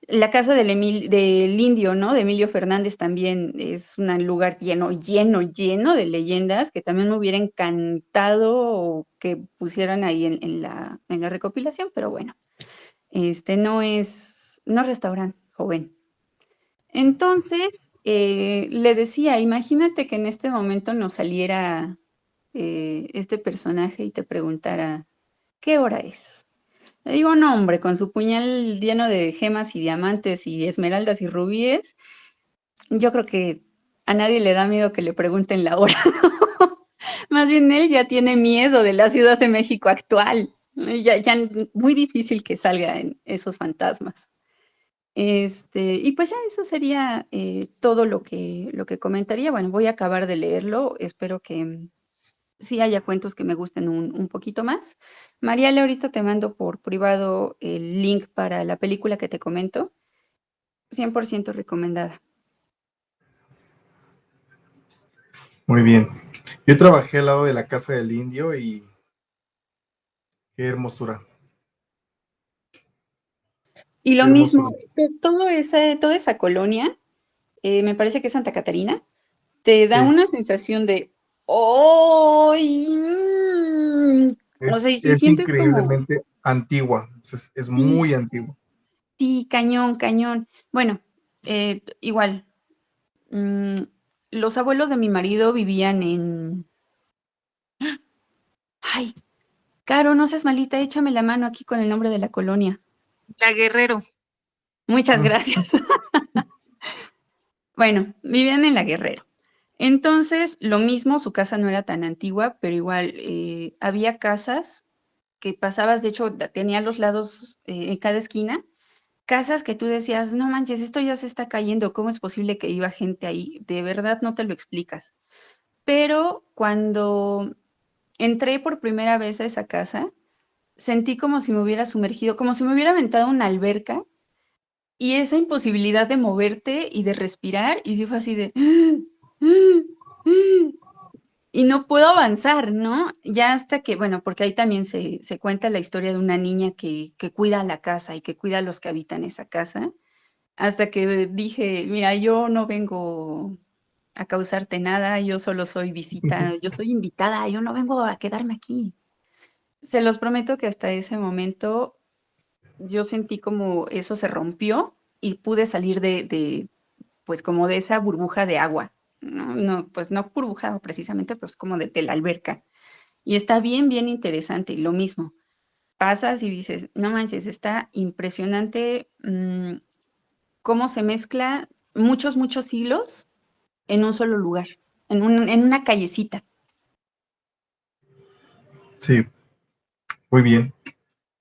La casa del indio, ¿no? De Emilio Fernández también es un lugar lleno de leyendas que también me hubiera encantado que pusieran ahí en la recopilación, pero bueno, no es restaurante, joven. Entonces, le decía, imagínate que en este momento nos saliera este personaje y te preguntara, ¿qué hora es? Le digo, no, hombre, con su puñal lleno de gemas y diamantes y esmeraldas y rubíes, yo creo que a nadie le da miedo que le pregunten la hora. Más bien él ya tiene miedo de la Ciudad de México actual. Ya muy difícil que salgan esos fantasmas. Y pues ya eso sería todo lo que comentaría. Bueno, voy a acabar de leerlo. Espero que sí haya cuentos que me gusten un poquito más. Mariale, ahorita te mando por privado el link para la película que te comento. 100% recomendada. Muy bien. Yo trabajé al lado de la casa del indio y qué hermosura. Y lo Qué mismo, hermosura. toda esa colonia, me parece que es Santa Catarina, te da Sí, una sensación de ¡ay! O sea, y si es sientes como, increíblemente antigua. Es sí, muy antigua. sí, cañón, cañón. Bueno, igual, mm, los abuelos de mi marido vivían Ay, Caro, no seas malita, échame la mano aquí con el nombre de la colonia. La Guerrero. Muchas Mm. gracias. Bueno, vivían en La Guerrero. Entonces, lo mismo, su casa no era tan antigua, pero igual había casas que pasabas, de hecho, tenía los lados en cada esquina, casas que tú decías, no manches, esto ya se está cayendo, ¿cómo es posible que iba gente ahí? De verdad no te lo explicas. Pero cuando entré por primera vez a esa casa, sentí como si me hubiera sumergido, como si me hubiera aventado una alberca y esa imposibilidad de moverte y de respirar, y sí fue así de... Y no puedo avanzar, ¿no? Ya hasta que, bueno, porque ahí también se cuenta la historia de una niña que cuida la casa y que cuida a los que habitan esa casa, hasta que dije, mira, yo no vengo a causarte nada, yo solo soy visita, yo soy invitada, yo no vengo a quedarme aquí. Se los prometo que hasta ese momento yo sentí como eso se rompió y pude salir pues como de esa burbuja de agua, ¿no? No, pues no burbuja precisamente, pues como de la alberca. Y está bien interesante. Y lo mismo, pasas y dices, no manches, está impresionante cómo se mezcla muchos hilos en un solo lugar, en una callecita. Sí, muy bien.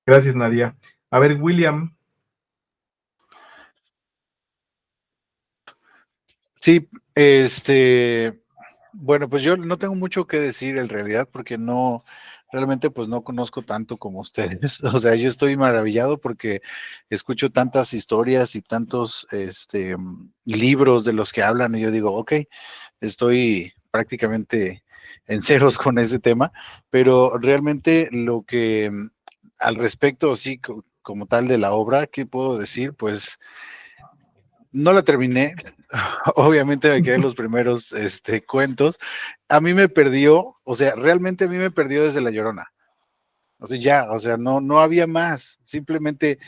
Gracias, Nadia. A ver, William. Sí, bueno, pues yo no tengo mucho que decir en realidad porque no, realmente pues no conozco tanto como ustedes. O sea, yo estoy maravillado porque escucho tantas historias y tantos libros de los que hablan y yo digo, ok, estoy prácticamente en ceros con ese tema, pero realmente lo que al respecto, sí, como tal de la obra, ¿qué puedo decir? Pues no la terminé, obviamente me quedé en los primeros cuentos. A mí me perdió, o sea, realmente a mí me perdió desde La Llorona. O sea, ya, o sea, no había más. Simplemente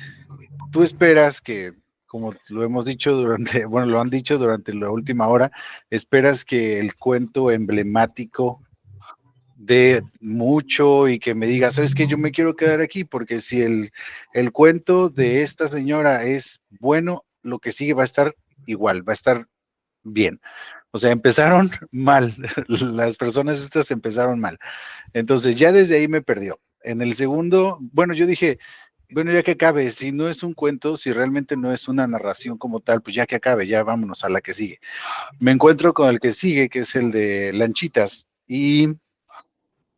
tú esperas que, como lo hemos dicho durante, bueno, lo han dicho durante la última hora, esperas que el cuento emblemático de mucho y que me diga, ¿sabes qué? Yo me quiero quedar aquí porque si el cuento de esta señora es bueno, lo que sigue va a estar igual, va a estar bien. O sea, empezaron mal, las personas estas empezaron mal. Entonces ya desde ahí me perdió. En el segundo, bueno, yo dije, bueno, ya que acabe, si no es un cuento, si realmente no es una narración como tal, pues ya que acabe, ya vámonos a la que sigue. Me encuentro con el que sigue, que es el de Lanchitas, y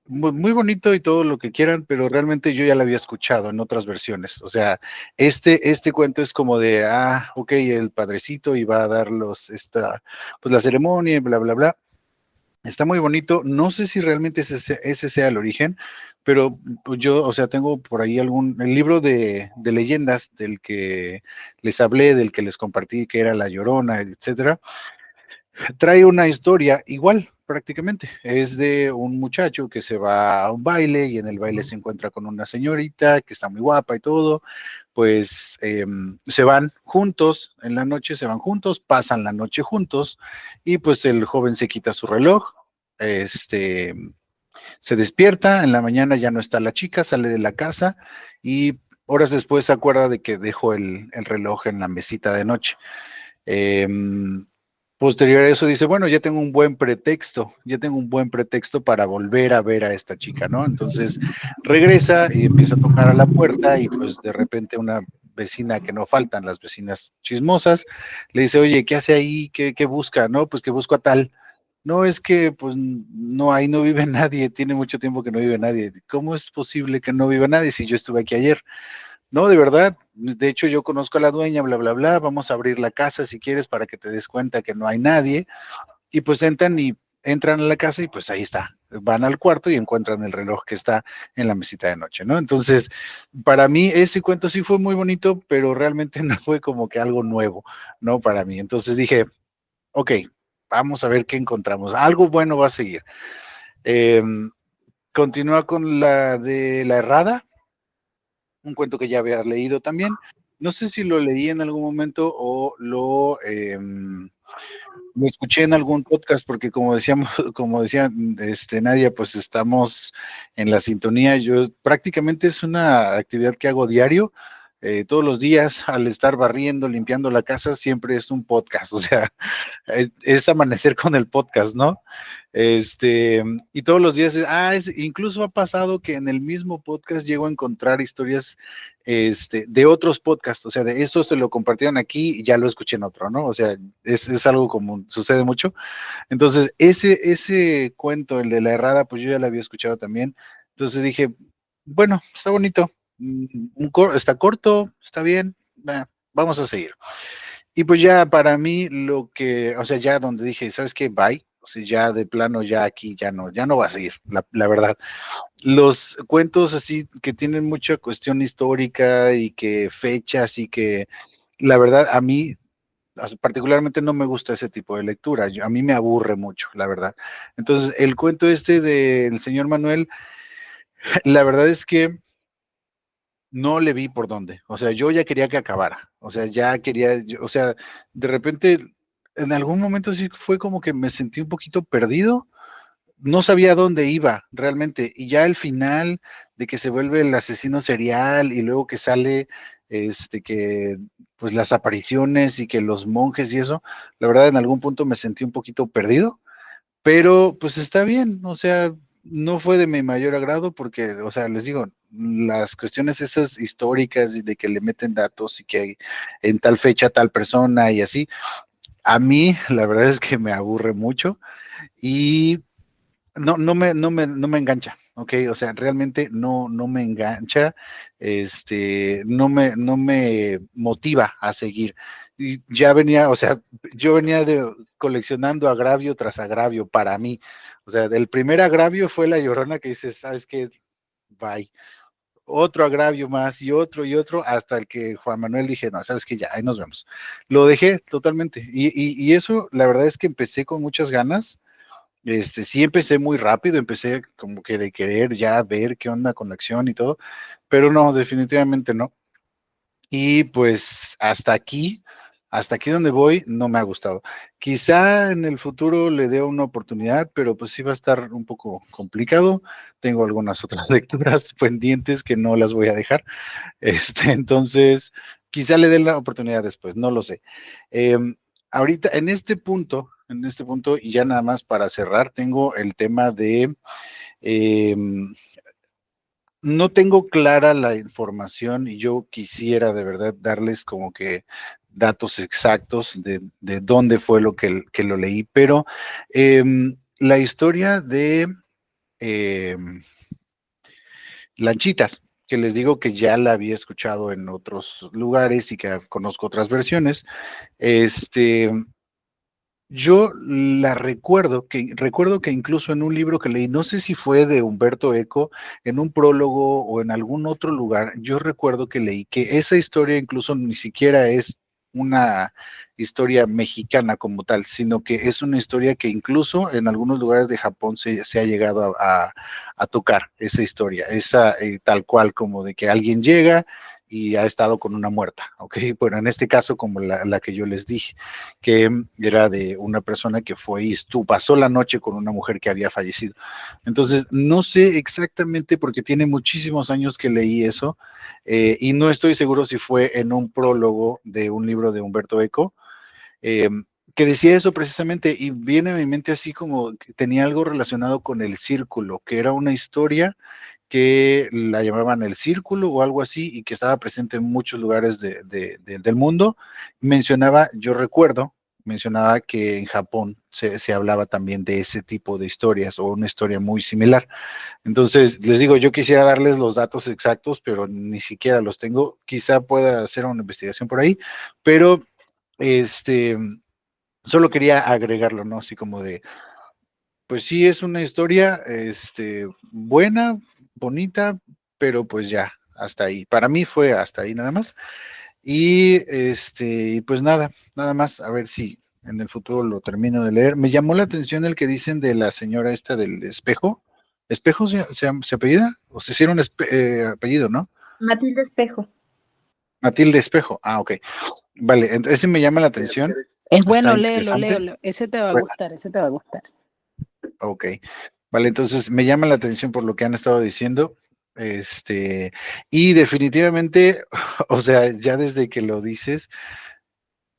muy bonito y todo lo que quieran, pero realmente yo ya lo había escuchado en otras versiones. O sea, este cuento es como de, ok, el padrecito iba a dar pues la ceremonia y bla, bla, bla. Está muy bonito. No sé si realmente ese sea el origen, pero pues, yo, o sea, tengo por ahí el libro de leyendas del que les hablé, del que les compartí, que era La Llorona, etcétera. Trae una historia igual, prácticamente. Es de un muchacho que se va a un baile y en el baile se encuentra con una señorita que está muy guapa y todo. Pues se van juntos, en la noche se van juntos, pasan la noche juntos y pues el joven se quita su reloj, se despierta, en la mañana ya no está la chica, sale de la casa y horas después se acuerda de que dejó el reloj en la mesita de noche. Posterior a eso dice, bueno, ya tengo un buen pretexto para volver a ver a esta chica, ¿no? Entonces regresa y empieza a tocar a la puerta y pues de repente una vecina, que no faltan las vecinas chismosas, le dice, oye, ¿qué hace ahí? ¿Qué busca? No, pues que busco a tal. No, es que pues no, ahí no vive nadie, tiene mucho tiempo que no vive nadie. ¿Cómo es posible que no viva nadie si yo estuve aquí ayer? No, de verdad, de hecho yo conozco a la dueña, bla, bla, bla, vamos a abrir la casa si quieres para que te des cuenta que no hay nadie. Y pues entran a la casa y pues ahí está. Van al cuarto y encuentran el reloj que está en la mesita de noche, ¿no? Entonces, para mí ese cuento sí fue muy bonito, pero realmente no fue como que algo nuevo, ¿no? Para mí. Entonces dije, ok, vamos a ver qué encontramos. Algo bueno va a seguir. Eh, Continúa con la de La Errada, un cuento que ya había leído también. No sé si lo leí en algún momento o lo escuché en algún podcast, porque como decíamos, como decía Nadia, pues estamos en la sintonía. Yo prácticamente es una actividad que hago diario. Todos los días, al estar barriendo, limpiando la casa, siempre es un podcast, o sea, es amanecer con el podcast, ¿no? Y todos los días, incluso ha pasado que en el mismo podcast llego a encontrar historias, de otros podcasts, o sea, de esto se lo compartieron aquí y ya lo escuché en otro, ¿no? O sea, es algo común, sucede mucho. Entonces, ese cuento, el de La Errada, pues yo ya lo había escuchado también. Entonces dije, bueno, está bonito, está corto, está bien, vamos a seguir. Y pues ya para mí o sea, ya donde dije, ¿sabes qué? Bye. O sea, ya de plano, ya aquí, ya no va a seguir, la verdad. Los cuentos así que tienen mucha cuestión histórica y que fechas y que la verdad a mí particularmente no me gusta ese tipo de lectura, a mí me aburre mucho, la verdad. Entonces, el cuento del señor Manuel, la verdad es que no le vi por dónde. O sea, yo ya quería que acabara. O sea, ya quería, o sea, de repente, en algún momento sí fue como que me sentí un poquito perdido. No sabía dónde iba realmente. Y ya al final de que se vuelve el asesino serial y luego que sale, que pues las apariciones y que los monjes y eso, la verdad en algún punto me sentí un poquito perdido, pero pues está bien, o sea, no fue de mi mayor agrado porque, o sea, les digo, las cuestiones esas históricas y de que le meten datos y que hay en tal fecha tal persona y así, A mí, la verdad es que me aburre mucho y no me engancha, ¿ok? O sea, realmente no me engancha, no me motiva a seguir. Y ya venía, o sea, yo venía coleccionando agravio tras agravio para mí. O sea, el primer agravio fue La Llorona, que dices, ¿sabes qué? Bye. Otro agravio más y otro, hasta el que Juan Manuel dije, no, sabes que ya, ahí nos vemos. Lo dejé totalmente. Y eso, la verdad es que empecé con muchas ganas. Sí empecé muy rápido, empecé como que de querer ya ver qué onda con la acción y todo, pero no, definitivamente no. Y pues hasta aquí donde voy, no me ha gustado. Quizá en el futuro le dé una oportunidad, pero pues sí va a estar un poco complicado. Tengo algunas otras lecturas pendientes que no las voy a dejar. Entonces, quizá le dé la oportunidad después, no lo sé. Ahorita, en este punto, y ya nada más para cerrar, tengo el tema de, no tengo clara la información y yo quisiera de verdad darles como que datos exactos de dónde fue que lo leí, pero la historia de Lanchitas, que les digo que ya la había escuchado en otros lugares y que conozco otras versiones, yo la recuerdo que incluso en un libro que leí, no sé si fue de Humberto Eco, en un prólogo o en algún otro lugar, yo recuerdo que leí que esa historia incluso ni siquiera es una historia mexicana como tal, sino que es una historia que incluso en algunos lugares de Japón se ha llegado a tocar esa historia, esa tal cual como de que alguien llega y ha estado con una muerta, ¿ok? Bueno, en este caso como la que yo les dije, que era de una persona que fue y pasó la noche con una mujer que había fallecido. Entonces, no sé exactamente porque tiene muchísimos años que leí eso y no estoy seguro si fue en un prólogo de un libro de Humberto Eco, eh, que decía eso precisamente y viene a mi mente así como que tenía algo relacionado con el círculo, que era una historia que la llamaban el círculo o algo así y que estaba presente en muchos lugares del mundo. Mencionaba que en Japón se hablaba también de ese tipo de historias o una historia muy similar. Entonces, les digo, yo quisiera darles los datos exactos, pero ni siquiera los tengo. Quizá pueda hacer una investigación por ahí, pero este, solo quería agregarlo, ¿no? Así como de, pues sí, es una historia, buena, bonita, pero pues ya, hasta ahí. Para mí fue hasta ahí nada más. Y pues nada más, a ver si en el futuro lo termino de leer. Me llamó la atención el que dicen de la señora esta del espejo. ¿Espejo se apellida? O se hicieron apellido, ¿no? Matilde Espejo. Matilde Espejo. Ah, ok. Vale, ese me llama la atención. Es Está bueno, interesante. léelo. Ese te va a Bueno, gustar, ese te va a gustar. ok. Vale, entonces me llama la atención por lo que han estado diciendo. Y definitivamente, o sea, ya desde que lo dices,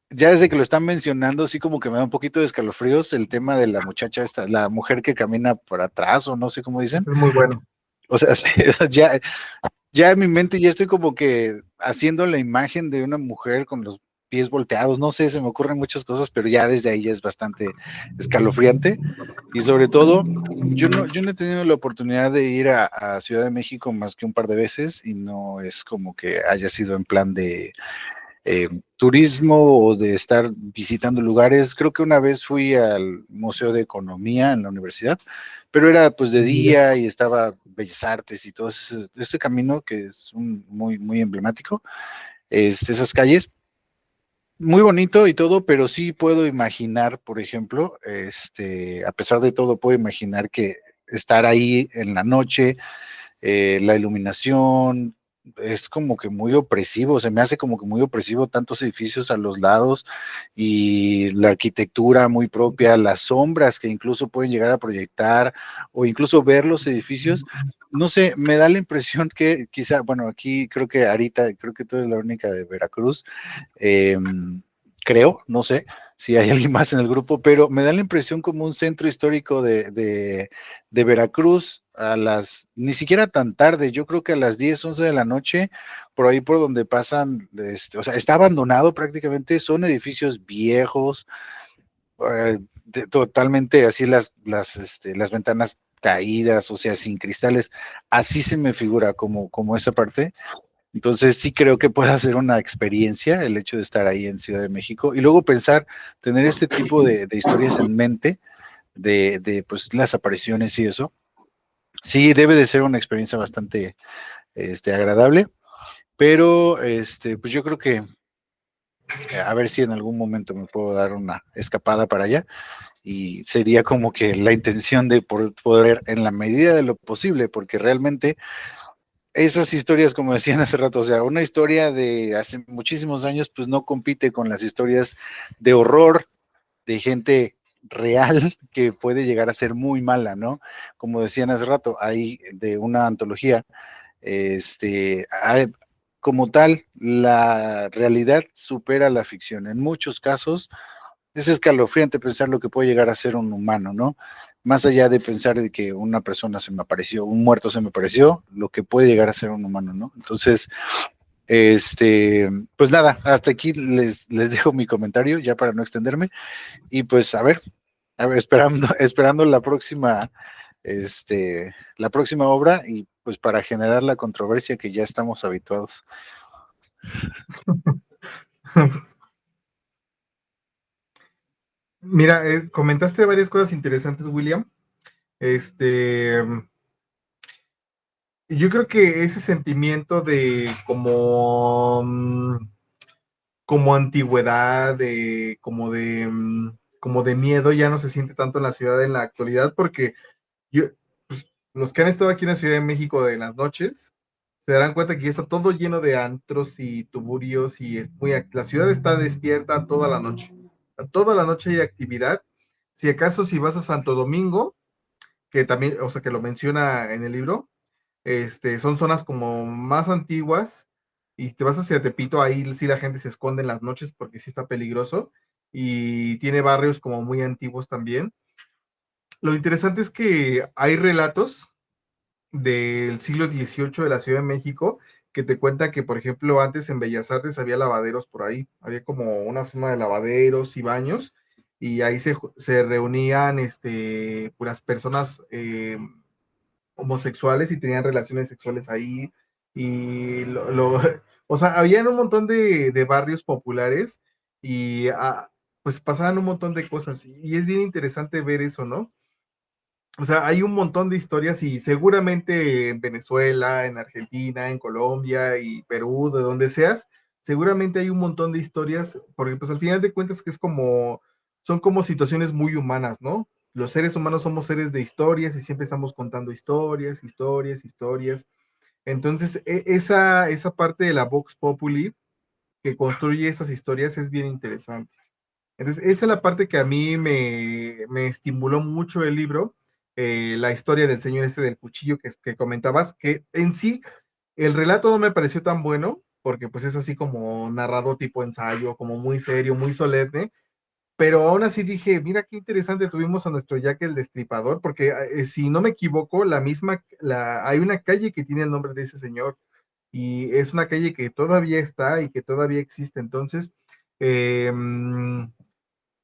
ya desde que lo están mencionando, así como que me da un poquito de escalofríos el tema de la muchacha esta, la mujer que camina por atrás, o no sé cómo dicen. Es muy bueno. O sea, sí, ya en mi mente ya estoy como que haciendo la imagen de una mujer con los pies volteados, no sé, se me ocurren muchas cosas, pero ya desde ahí ya es bastante escalofriante. Y sobre todo, yo no he tenido la oportunidad de ir a Ciudad de México más que un par de veces y no es como que haya sido en plan de turismo o de estar visitando lugares. Creo que una vez fui al Museo de Economía en la universidad, pero era pues de día y estaba Bellas Artes y todo ese camino que es muy emblemático, esas calles. Muy bonito y todo, pero sí puedo imaginar, por ejemplo, a pesar de todo, puedo imaginar que estar ahí en la noche, la iluminación, es como que muy opresivo, se me hace como que muy opresivo tantos edificios a los lados y la arquitectura muy propia, las sombras que incluso pueden llegar a proyectar o incluso ver los edificios. No sé, me da la impresión que quizá, bueno, aquí creo que Arita, creo que tú eres la única de Veracruz, creo, no sé, si hay alguien más en el grupo, pero me da la impresión como un centro histórico de Veracruz ni siquiera tan tarde, yo creo que a las 10, 11 de la noche, por ahí por donde pasan, o sea, está abandonado prácticamente, son edificios viejos, totalmente así las ventanas caídas, o sea, sin cristales, así se me figura como esa parte. Entonces sí creo que puede ser una experiencia el hecho de estar ahí en Ciudad de México y luego pensar, tener este tipo de historias en mente, pues las apariciones y eso. Sí, debe de ser una experiencia bastante agradable, pero pues yo creo que a ver si en algún momento me puedo dar una escapada para allá y sería como que la intención de poder en la medida de lo posible, porque realmente esas historias, como decían hace rato, o sea, una historia de hace muchísimos años, pues no compite con las historias de horror de gente real que puede llegar a ser muy mala, ¿no? Como decían hace rato, hay de una antología, como tal, la realidad supera la ficción. En muchos casos es escalofriante pensar lo que puede llegar a ser un humano, ¿no? Más allá de pensar de que una persona se me apareció, un muerto se me apareció, lo que puede llegar a ser un humano, ¿no? Entonces, pues nada, hasta aquí les dejo mi comentario, ya para no extenderme, y pues a ver, esperando la próxima obra, y pues para generar la controversia que ya estamos habituados. Mira, comentaste varias cosas interesantes, William. Yo creo que ese sentimiento de como antigüedad, como de miedo, ya no se siente tanto en la ciudad en la actualidad, porque yo, pues, los que han estado aquí en la Ciudad de México de las noches, se darán cuenta que ya está todo lleno de antros y tuburios y la ciudad está despierta toda la noche. O sea, toda la noche hay actividad. Si acaso si vas a Santo Domingo, que también, o sea, que lo menciona en el libro, son zonas como más antiguas y te vas hacia Tepito, ahí sí la gente se esconde en las noches porque sí está peligroso y tiene barrios como muy antiguos también. Lo interesante es que hay relatos del siglo XVIII de la Ciudad de México que te cuenta que, por ejemplo, antes en Bellas Artes había lavaderos por ahí, había como una zona de lavaderos y baños, y ahí se reunían pues, las personas homosexuales y tenían relaciones sexuales ahí, y o sea, habían un montón de barrios populares y pues pasaban un montón de cosas, y es bien interesante ver eso, ¿no? O sea, hay un montón de historias y seguramente en Venezuela, en Argentina, en Colombia y Perú, de donde seas, seguramente hay un montón de historias, porque pues al final de cuentas que son como situaciones muy humanas, ¿no? Los seres humanos somos seres de historias y siempre estamos contando historias, historias, historias. Entonces, esa parte de la Vox Populi que construye esas historias es bien interesante. Entonces, esa es la parte que a mí me estimuló mucho el libro, la historia del señor del cuchillo que comentabas, que en sí el relato no me pareció tan bueno, porque pues es así como narrado tipo ensayo, como muy serio, muy solemne, pero aún así dije, mira qué interesante, tuvimos a nuestro Jack el Destripador, porque si no me equivoco, hay una calle que tiene el nombre de ese señor, y es una calle que todavía está y que todavía existe, entonces... Eh,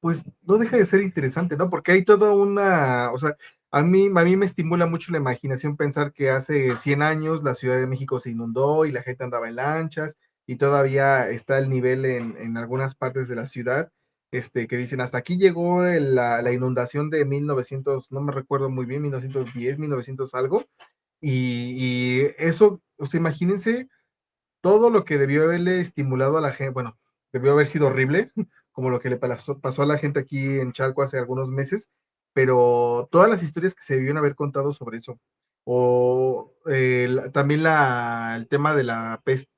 pues no deja de ser interesante, ¿no? Porque hay toda o sea, a mí me estimula mucho la imaginación pensar que hace 100 años la Ciudad de México se inundó y la gente andaba en lanchas y todavía está el nivel en algunas partes de la ciudad, que dicen, hasta aquí llegó la inundación de 1900, no me recuerdo muy bien, 1910, 1900 algo, y eso, o sea, imagínense todo lo que debió haberle estimulado a la gente, bueno, debió haber sido horrible, como lo que le pasó a la gente aquí en Chalco hace algunos meses, pero todas las historias que se debieron haber contado sobre eso, o también el tema de la peste,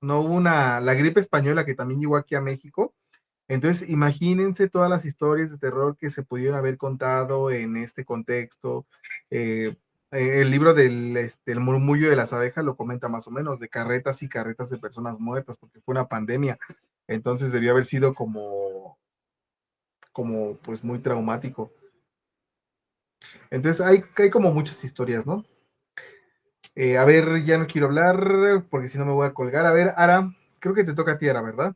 no hubo la gripe española que también llegó aquí a México, entonces imagínense todas las historias de terror que se pudieron haber contado en este contexto, eh, el libro el murmullo de las abejas lo comenta más o menos, de carretas y carretas de personas muertas, porque fue una pandemia. Entonces debió haber sido como, como pues muy traumático. Entonces hay como muchas historias, ¿no? A ver, ya no quiero hablar porque si no me voy a colgar. A ver, Ara, creo que te toca a ti, Ara, ¿verdad?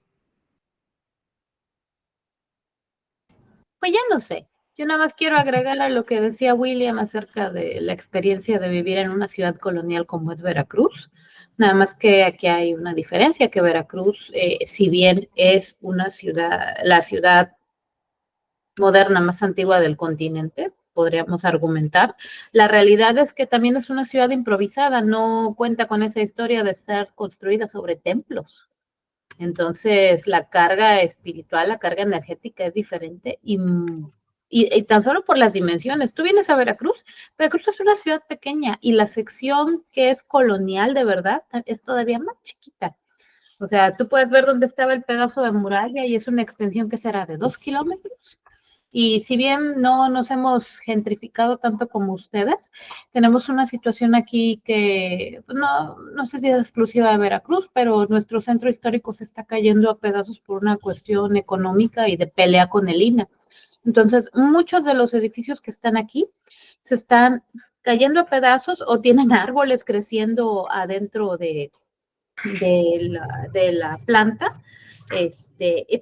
Pues ya no sé. Yo nada más quiero agregar a lo que decía William acerca de la experiencia de vivir en una ciudad colonial como es Veracruz. Nada más que aquí hay una diferencia, que Veracruz, si bien es una ciudad, la ciudad moderna más antigua del continente, podríamos argumentar, la realidad es que también es una ciudad improvisada, no cuenta con esa historia de estar construida sobre templos. Entonces, la carga espiritual, la carga energética es diferente y tan solo por las dimensiones. Tú vienes a Veracruz, Veracruz es una ciudad pequeña y la sección que es colonial de verdad es todavía más chiquita. O sea, tú puedes ver dónde estaba el pedazo de muralla y es una extensión que será de 2 kilómetros. Y si bien no nos hemos gentrificado tanto como ustedes, tenemos una situación aquí que no sé si es exclusiva de Veracruz, pero nuestro centro histórico se está cayendo a pedazos por una cuestión económica y de pelea con el INA. Entonces, muchos de los edificios que están aquí se están cayendo a pedazos o tienen árboles creciendo adentro de la planta,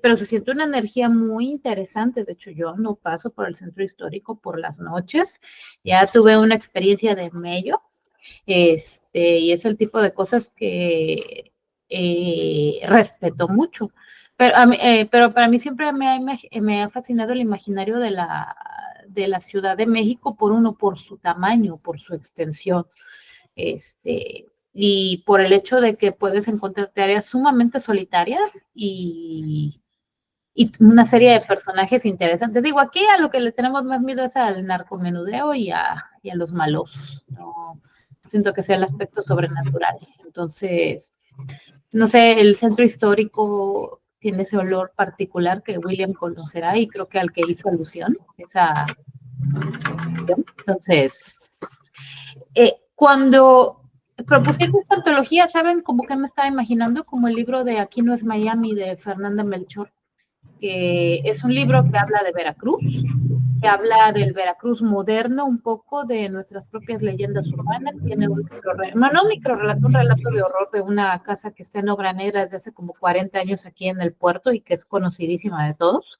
pero se siente una energía muy interesante. De hecho, yo no paso por el centro histórico por las noches, ya tuve una experiencia de mello, y es el tipo de cosas que respeto mucho. Pero para mí siempre me ha fascinado el imaginario de la Ciudad de México, por su tamaño, por su extensión. Este, y por el hecho de que puedes encontrarte áreas sumamente solitarias y una serie de personajes interesantes. Digo, aquí a lo que le tenemos más miedo es al narcomenudeo y a los malosos. No siento que sea el aspecto sobrenatural. Entonces, no sé, el centro histórico tiene ese olor particular que William conocerá y creo que al que hizo alusión. Entonces, cuando propusieron esta antología, ¿saben cómo que me estaba imaginando? Como el libro de Aquí no es Miami de Fernanda Melchor, que es un libro que habla de Veracruz, que habla del Veracruz moderno, un poco de nuestras propias leyendas urbanas. Tiene un relato de horror de una casa que está en obra negra desde hace como 40 años aquí en el puerto y que es conocidísima de todos.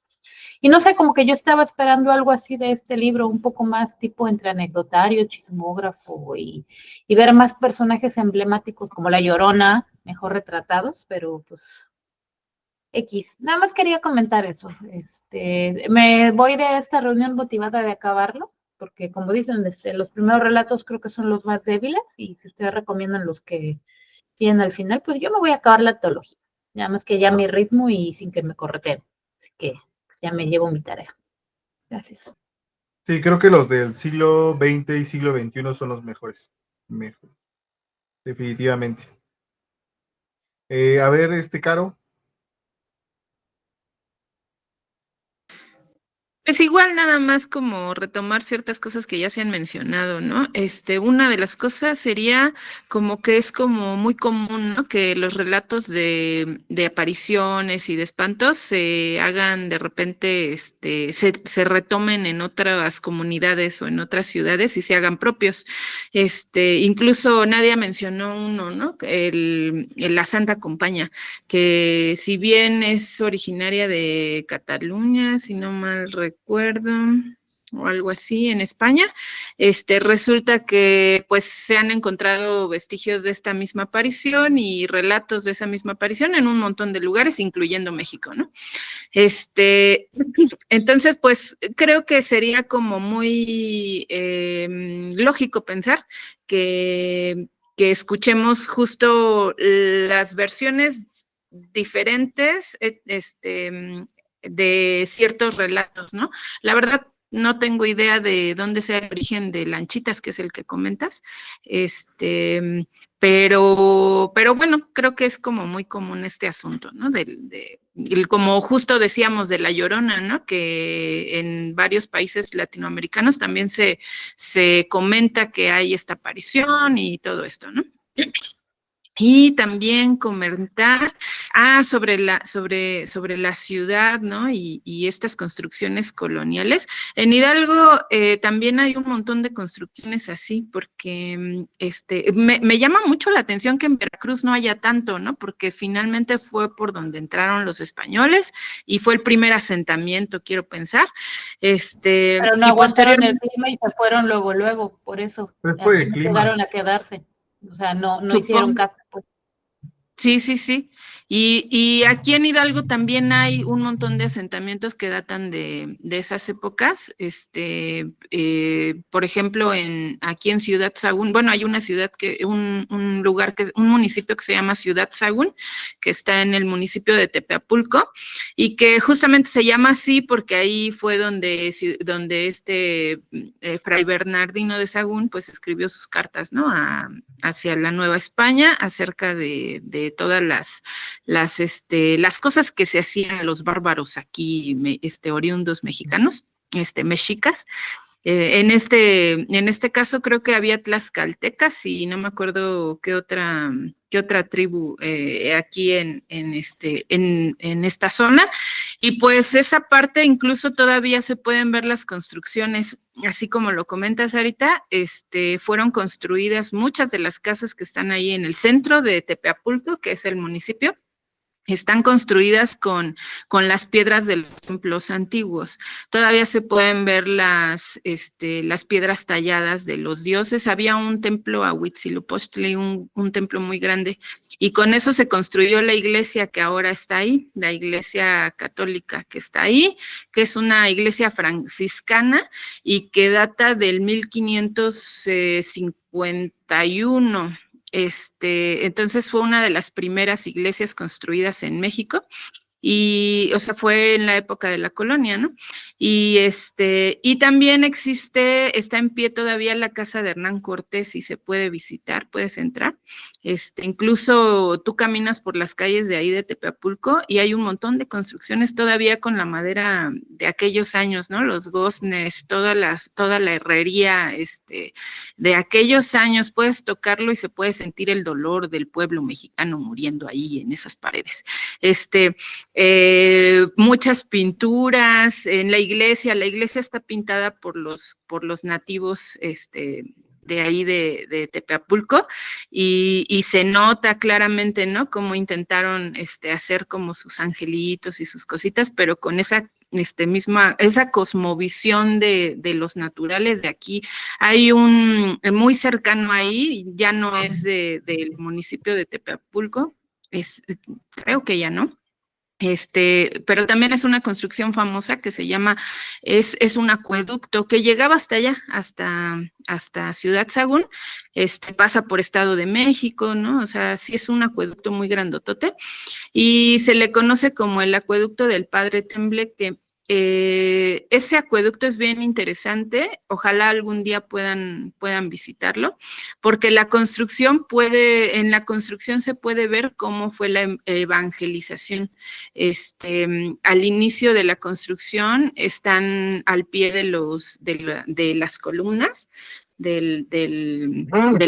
Y no sé, como que yo estaba esperando algo así de este libro, un poco más tipo entre anecdotario, chismógrafo y ver más personajes emblemáticos como La Llorona, mejor retratados, pero pues X. Nada más quería comentar eso. Me voy de esta reunión motivada de acabarlo, porque como dicen, los primeros relatos creo que son los más débiles y si ustedes recomiendan los que vienen al final, pues yo me voy a acabar la antología. Nada más que ya mi ritmo y sin que me correteen. Así que ya me llevo mi tarea. Gracias. Sí, creo que los del siglo XX y siglo XXI son los mejores. Mejores. Definitivamente. A ver, Caro. Pues igual nada más como retomar ciertas cosas que ya se han mencionado, ¿no? Una de las cosas sería como que es como muy común, ¿no? Que los relatos de apariciones y de espantos se hagan de repente, se retomen en otras comunidades o en otras ciudades y se hagan propios. Incluso Nadia mencionó uno, ¿no? La Santa Compaña, que si bien es originaria de Cataluña, si no mal recuerdo, o algo así, en España, resulta que pues se han encontrado vestigios de esta misma aparición y relatos de esa misma aparición en un montón de lugares, incluyendo México, ¿no? Entonces, pues creo que sería como muy lógico pensar que escuchemos justo las versiones diferentes de ciertos relatos, ¿no? La verdad, no tengo idea de dónde sea el origen de Lanchitas, que es el que comentas, pero bueno, creo que es como muy común este asunto, ¿no? Como justo decíamos de La Llorona, ¿no? Que en varios países latinoamericanos también se comenta que hay esta aparición y todo esto, ¿no? Y también comentar sobre la ciudad, ¿no? Y estas construcciones coloniales. En Hidalgo también hay un montón de construcciones así, porque me llama mucho la atención que en Veracruz no haya tanto, ¿no? Porque finalmente fue por donde entraron los españoles y fue el primer asentamiento, quiero pensar. Pero no Y aguantaron el clima y se fueron luego, por eso. Pues por el No clima. llegaron a quedarse. O sea, no Supongo. hicieron caso, pues. Sí, sí, sí. Y aquí en Hidalgo también hay un montón de asentamientos que datan de esas épocas. Por ejemplo, aquí en Ciudad Sagún, bueno, hay una ciudad un lugar un municipio que se llama Ciudad Sagún, que está en el municipio de Tepeapulco, y que justamente se llama así porque ahí fue donde Fray Bernardino de Sagún, pues escribió sus cartas, ¿no? Hacia la Nueva España, acerca de todas las cosas que se hacían los bárbaros aquí, oriundos mexicanos, mexicas. En este caso creo que había tlaxcaltecas y no me acuerdo qué otra tribu aquí en esta zona. Y pues esa parte incluso todavía se pueden ver las construcciones, así como lo comentas ahorita, fueron construidas muchas de las casas que están ahí en el centro de Tepeapulco, que es el municipio. Están construidas con las piedras de los templos antiguos. Todavía se pueden ver las piedras talladas de los dioses. Había un templo a Huitzilopochtli, un templo muy grande, y con eso se construyó la iglesia que ahora está ahí, la iglesia católica que está ahí, que es una iglesia franciscana y que data del 1551. Entonces fue una de las primeras iglesias construidas en México y, o sea, fue en la época de la colonia, ¿no? Y también está en pie todavía la casa de Hernán Cortés y se puede visitar, puedes entrar. Incluso tú caminas por las calles de ahí de Tepeapulco y hay un montón de construcciones todavía con la madera de aquellos años, ¿no? Los goznes, toda la herrería, de aquellos años, puedes tocarlo y se puede sentir el dolor del pueblo mexicano muriendo ahí en esas paredes. Muchas pinturas en la iglesia está pintada por los nativos de ahí de Tepeapulco y se nota claramente, ¿no? Cómo intentaron hacer como sus angelitos y sus cositas, pero con esa cosmovisión de los naturales de aquí. Hay muy cercano ahí, ya no es del municipio de Tepeapulco, creo que ya no. Pero también es una construcción famosa que se llama, es un acueducto que llegaba hasta allá, hasta Ciudad Sagún, pasa por Estado de México, ¿no? O sea, sí es un acueducto muy grandotote, y se le conoce como el acueducto del Padre Tembleque. Ese acueducto es bien interesante, ojalá algún día puedan visitarlo, porque en la construcción se puede ver cómo fue la evangelización. Al inicio de la construcción están al pie de las columnas del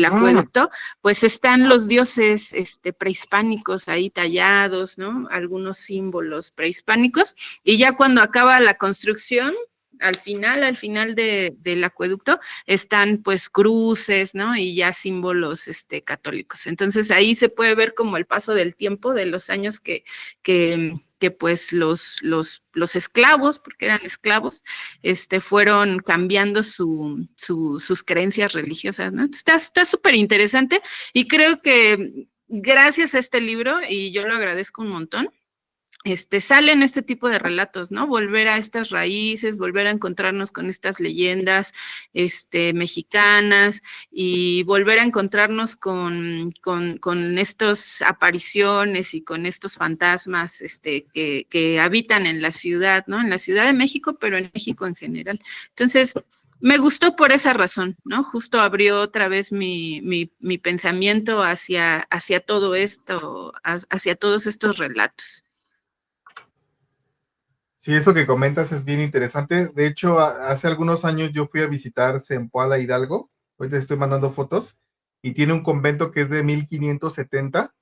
acueducto, pues están los dioses prehispánicos ahí tallados, ¿no? Algunos símbolos prehispánicos, y ya cuando acaba la construcción, al final del acueducto, están pues cruces, ¿no? Y ya símbolos católicos. Entonces ahí se puede ver como el paso del tiempo, de los años que pues los esclavos, porque eran esclavos, fueron cambiando sus creencias religiosas, ¿no? Está súper interesante y creo que gracias a este libro, y yo lo agradezco un montón, salen este tipo de relatos, ¿no? Volver a estas raíces, volver a encontrarnos con estas leyendas mexicanas y volver a encontrarnos con estas apariciones y con estos fantasmas que habitan en la ciudad, ¿no? En la Ciudad de México, pero en México en general. Entonces, me gustó por esa razón, ¿no? Justo abrió otra vez mi pensamiento hacia todo esto, hacia todos estos relatos. Sí, eso que comentas es bien interesante. De hecho, hace algunos años yo fui a visitar Zempoala, Hidalgo. Hoy te estoy mandando fotos. Y tiene un convento que es de 1570.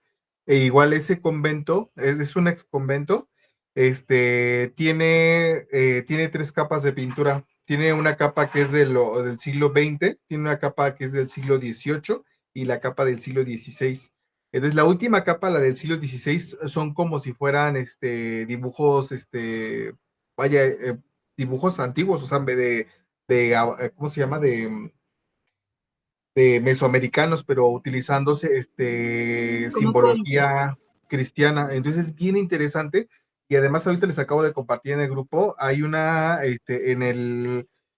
E igual ese convento, es un ex convento, tiene 3 capas de pintura. Tiene una capa que es del siglo XX, tiene una capa que es del siglo XVIII y la capa del siglo XVI. Entonces, la última capa, la del siglo XVI, son como si fueran dibujos, vaya, dibujos antiguos, o sea, ¿cómo se llama? De mesoamericanos, pero utilizándose Como código. simbología cristiana. Entonces es bien interesante. Y además ahorita les acabo de compartir en el grupo, hay en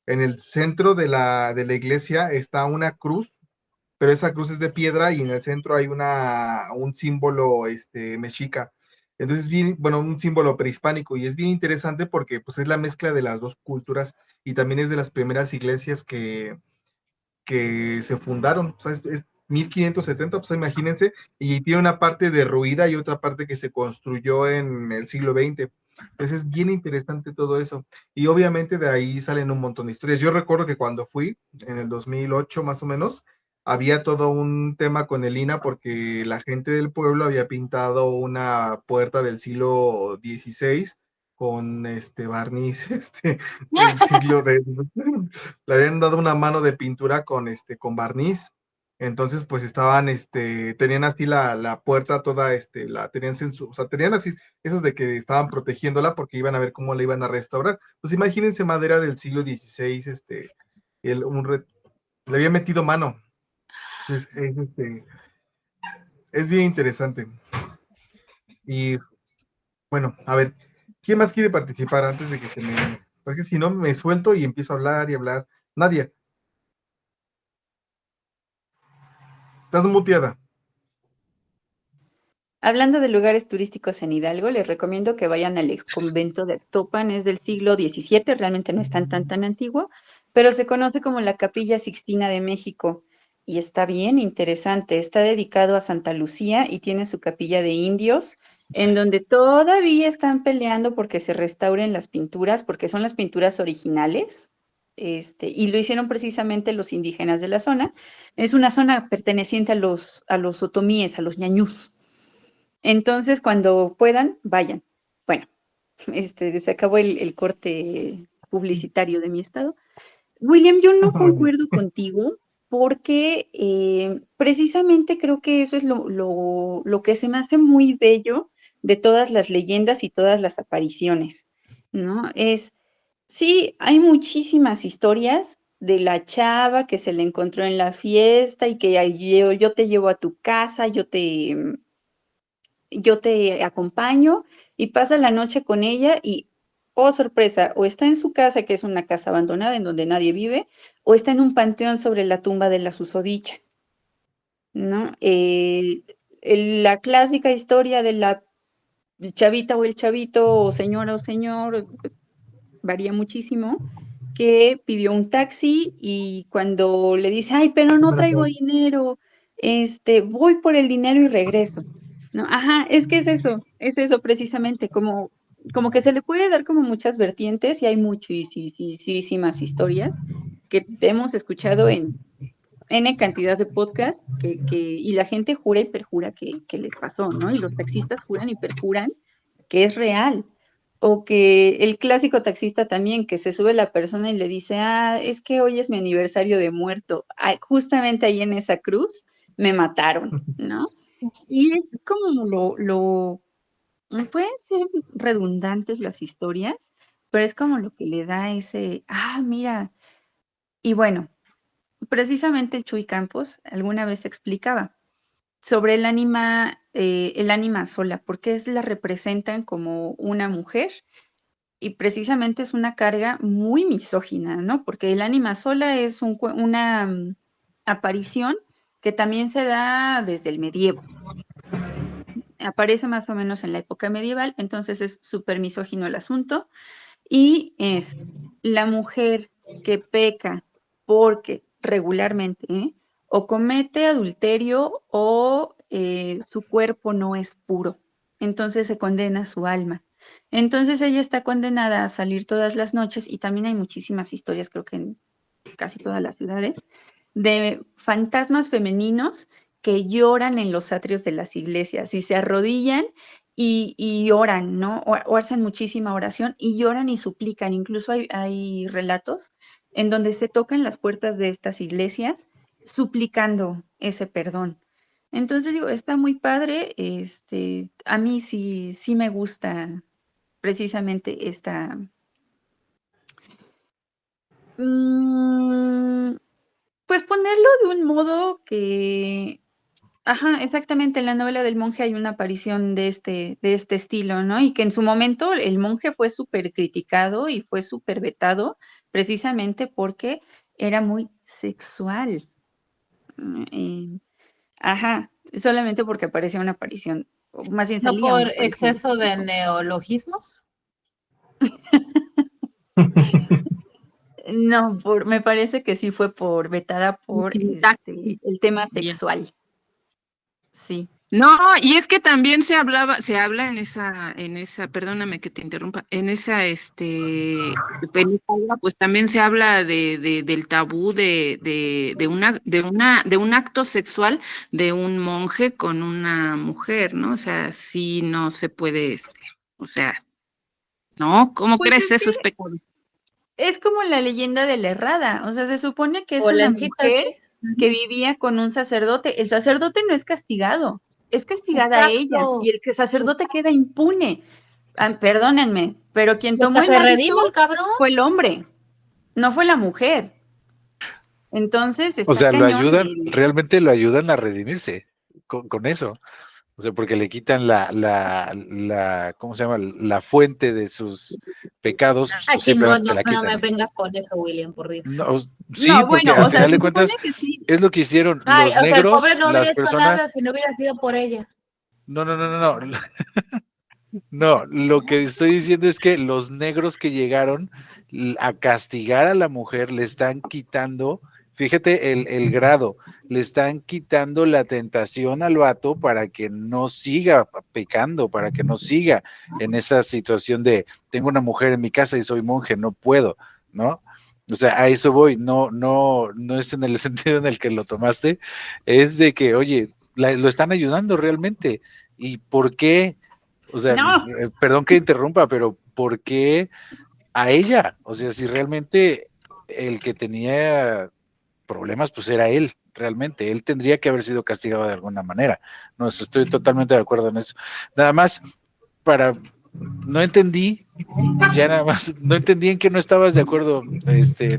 el centro de la iglesia está una cruz, pero esa cruz es de piedra y en el centro hay un símbolo mexica. Entonces, bien, bueno, un símbolo prehispánico y es bien interesante porque pues es la mezcla de las dos culturas y también es de las primeras iglesias que se fundaron, o sea, es 1570, pues imagínense, y tiene una parte derruida y otra parte que se construyó en el siglo XX. Entonces es bien interesante todo eso. Y obviamente de ahí salen un montón de historias. Yo recuerdo que cuando fui, en el 2008 más o menos, había todo un tema con el INA porque la gente del pueblo había pintado una puerta del siglo XVI con barniz del siglo de le habían dado una mano de pintura con barniz. Entonces, pues estaban, tenían así la puerta toda, tenían o sea, tenían así, esos de que estaban protegiéndola porque iban a ver cómo la iban a restaurar. Pues imagínense madera del siglo XVI, le había metido mano. Es bien interesante. Y bueno, a ver, ¿quién más quiere participar antes de que se me... Porque si no, me suelto y empiezo a hablar y hablar. Nadia, estás muteada. Hablando de lugares turísticos en Hidalgo, les recomiendo que vayan al ex convento de Actopan, es del siglo XVII, realmente no es tan antiguo, pero se conoce como la Capilla Sixtina de México y está bien interesante. Está dedicado a Santa Lucía y tiene su capilla de indios, en donde todavía están peleando porque se restauren las pinturas, porque son las pinturas originales. Y lo hicieron precisamente los indígenas de la zona. Es una zona perteneciente a los otomíes, a los ñañús. Entonces, cuando puedan, vayan. Bueno, se acabó el corte publicitario de mi estado. William, yo no concuerdo contigo porque precisamente creo que eso es lo que se me hace muy bello de todas las leyendas y todas las apariciones, ¿no? Sí, hay muchísimas historias de la chava que se le encontró en la fiesta y que yo te llevo a tu casa, yo te acompaño y pasa la noche con ella y, oh sorpresa, o está en su casa, que es una casa abandonada en donde nadie vive, o está en un panteón sobre la tumba de la susodicha, ¿no? La clásica historia de la chavita o el chavito, o señora o señor, varía muchísimo, que pidió un taxi y cuando le dice, ay, pero no traigo dinero, voy por el dinero y regreso. No, ajá, es que es eso precisamente, como que se le puede dar como muchas vertientes y hay muchísimas historias que hemos escuchado en N cantidad de podcasts y la gente jura y perjura que les pasó, ¿no? Y los taxistas juran y perjuran que es real. O que el clásico taxista también, que se sube la persona y le dice, ah, es que hoy es mi aniversario de muerto. Ah, justamente ahí en esa cruz me mataron, ¿no? Y es como pueden ser redundantes las historias, pero es como lo que le da ese, mira. Y bueno, precisamente el Chuy Campos alguna vez explicaba sobre el ánima sola, porque la representan como una mujer y precisamente es una carga muy misógina, ¿no? Porque el ánima sola es una aparición que también se da desde el medievo. Aparece más o menos en la época medieval, entonces es súper misógino el asunto. Y es la mujer que peca porque regularmente o comete adulterio o su cuerpo no es puro. Entonces se condena su alma. Entonces ella está condenada a salir todas las noches y también hay muchísimas historias, creo que en casi todas las ciudades, de fantasmas femeninos que lloran en los atrios de las iglesias y se arrodillan y oran, ¿no? O hacen muchísima oración y lloran y suplican. Incluso hay relatos en donde se tocan las puertas de estas iglesias suplicando ese perdón. Entonces digo, está muy padre, a mí sí me gusta precisamente esta, pues ponerlo de un modo que, ajá, exactamente, en la novela del monje hay una aparición de este estilo, ¿no? Y que en su momento el monje fue súper criticado y fue súper vetado precisamente porque era muy sexual. Ajá, solamente porque aparecía una aparición, o más bien No salía por una aparición. exceso de neologismos. No, me parece que sí fue vetada por el tema Bien. sexual. Sí. No, y es que también se habla en esa, perdóname que te interrumpa, en esa película, pues también se habla del tabú de un acto sexual de un monje con una mujer, ¿no? O sea, sí no se puede, o sea, ¿no? ¿Cómo Pues crees es eso que es pecado? es como la leyenda de la errada, o sea, se supone que es O una Lanchita, mujer sí. que vivía con un sacerdote. El sacerdote no es castigado, es castigada ella, y Exacto. el sacerdote queda impune. Perdónenme, pero quien Y tomó hasta el se hábito redime el cabrón. fue el hombre, no fue la mujer. Entonces O está sea, lo cañón. ayudan, realmente lo ayudan a redimirse con eso. O sea, porque le quitan ¿cómo se llama? La fuente de sus pecados, Ah, chingón, simplemente se no, la no me quitan. vengas con eso, William, por Dios. No, sí, No, porque bueno, al o sea, final se de supone cuentas que sí. es lo que hicieron Ay, los o sea, el pobre negros, no las habría hecho nada personas. si no hubiera sido por ella. No, no, no, no, no. No, lo que estoy diciendo es que los negros que llegaron a castigar a la mujer le están quitando, fíjate el grado, le están quitando la tentación al vato para que no siga pecando, para que no siga en esa situación de tengo una mujer en mi casa y soy monje, no puedo, ¿no? O sea, a eso voy, no es en el sentido en el que lo tomaste, es de que, oye, lo están ayudando realmente. ¿Y por qué? O sea, No, perdón que interrumpa, pero ¿por qué a ella? O sea, si realmente el que tenía problemas, pues era él, realmente. Él tendría que haber sido castigado de alguna manera. No, estoy totalmente de acuerdo en eso. Nada más, no entendí, ya nada más, no entendí en qué no estabas de acuerdo,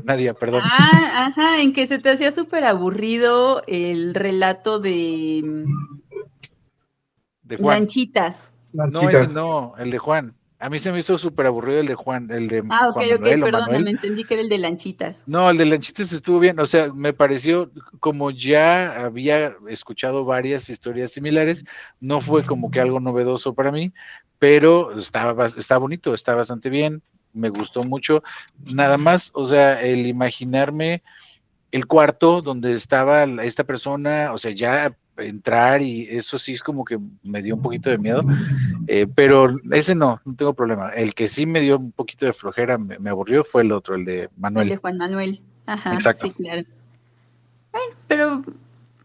Nadia, perdón. ajá, en que se te hacía súper aburrido el relato de De Juan. Lanchitas. No, ese Lanchitas. no, el de Juan. A mí se me hizo súper aburrido el de Juan, el de Ok, Juan Manuel o Manuel. perdóname, entendí que era el de Lanchitas. No, el de Lanchitas estuvo bien, o sea, me pareció, como ya había escuchado varias historias similares, no fue como que algo novedoso para mí, pero está bonito, está bastante bien, me gustó mucho, nada más, o sea, el imaginarme el cuarto donde estaba esta persona, o sea, ya entrar y eso sí es como que me dio un poquito de miedo, pero ese no tengo problema. El que sí me dio un poquito de flojera, me aburrió, fue el otro, el de El de Manuel. Juan Manuel. Ajá, Exacto. sí, claro. Pero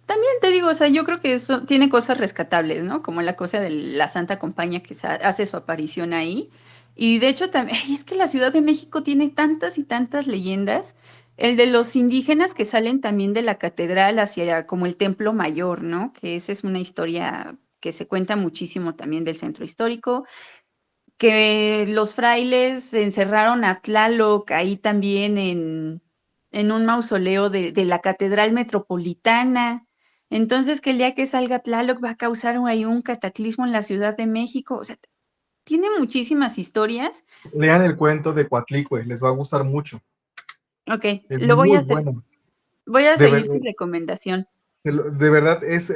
también te digo, o sea, yo creo que eso tiene cosas rescatables, ¿no? Como la cosa de la Santa Compañía que hace su aparición ahí. Y de hecho también, ay, es que la Ciudad de México tiene tantas y tantas leyendas. El de los indígenas que salen también de la catedral hacia como el Templo Mayor, ¿no? Que esa es una historia que se cuenta muchísimo también del centro histórico, que los frailes se encerraron a Tlaloc ahí también en un mausoleo de la Catedral Metropolitana. Entonces, que el día que salga Tlaloc va a causar ahí un cataclismo en la Ciudad de México. O sea, tiene muchísimas historias. Lean el cuento de Coatlicue, les va a gustar mucho. Ok, Es lo voy muy a hacer. bueno. Voy a De seguir verdad, tu recomendación. de verdad es,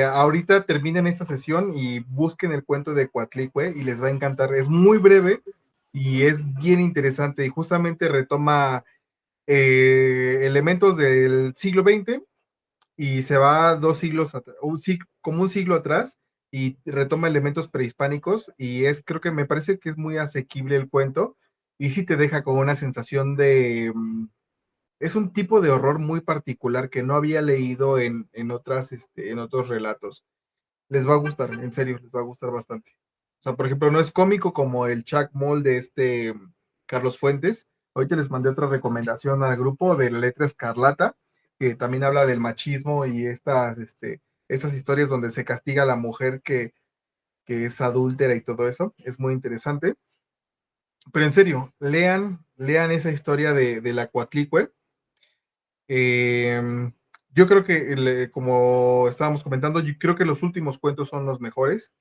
ahorita terminen esta sesión y busquen el cuento de Coatlicue y les va a encantar. Es muy breve y es bien interesante y justamente retoma elementos del siglo XX y se va 2 siglos, como un siglo atrás y retoma elementos prehispánicos y creo que me parece que es muy asequible el cuento y sí te deja con una sensación es un tipo de horror muy particular que no había leído en otros relatos. Les va a gustar, en serio, les va a gustar bastante. O sea, por ejemplo, no es cómico como el Chuck Moll de Carlos Fuentes. Ahorita les mandé otra recomendación al grupo de La Letra Escarlata, que también habla del machismo y estas historias donde se castiga a la mujer que es adúltera y todo eso. Es muy interesante. Pero en serio, lean esa historia de la Coatlicue. Yo creo que, como estábamos comentando, yo creo que los últimos cuentos son los mejores.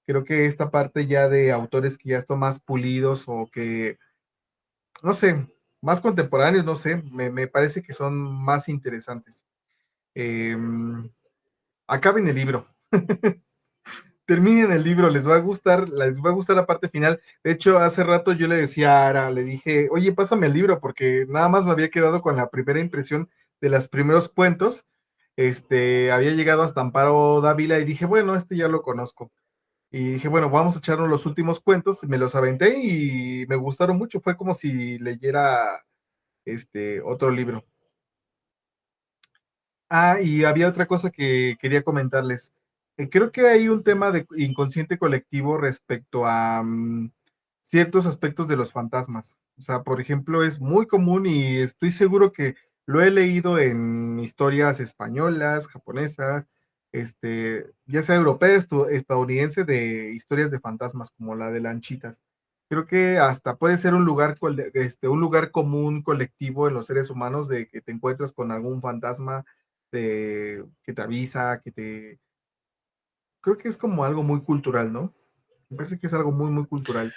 Creo que esta parte ya de autores que ya están más pulidos o que, no sé, más contemporáneos, no sé, me parece que son más interesantes. Eh, Acaben el libro. Terminen el libro, les va a gustar la parte final. De hecho, hace rato yo le decía a Ara, le dije, oye, pásame el libro, porque nada más me había quedado con la primera impresión de los primeros cuentos. Había llegado hasta Amparo Dávila y dije, bueno, ya lo conozco. Y dije, bueno, vamos a echarnos los últimos cuentos, me los aventé y me gustaron mucho, fue como si leyera otro libro. Ah, y había otra cosa que quería comentarles. Creo que hay un tema de inconsciente colectivo respecto a ciertos aspectos de los fantasmas. O sea, por ejemplo, es muy común y estoy seguro que lo he leído en historias españolas, japonesas, ya sea europeas, estadounidense, de historias de fantasmas, como la de Lanchitas. Creo que hasta puede ser un lugar común colectivo en los seres humanos de que te encuentras con algún fantasma que te avisa, Creo que es como algo muy cultural, ¿no? Me parece que es algo muy, muy cultural.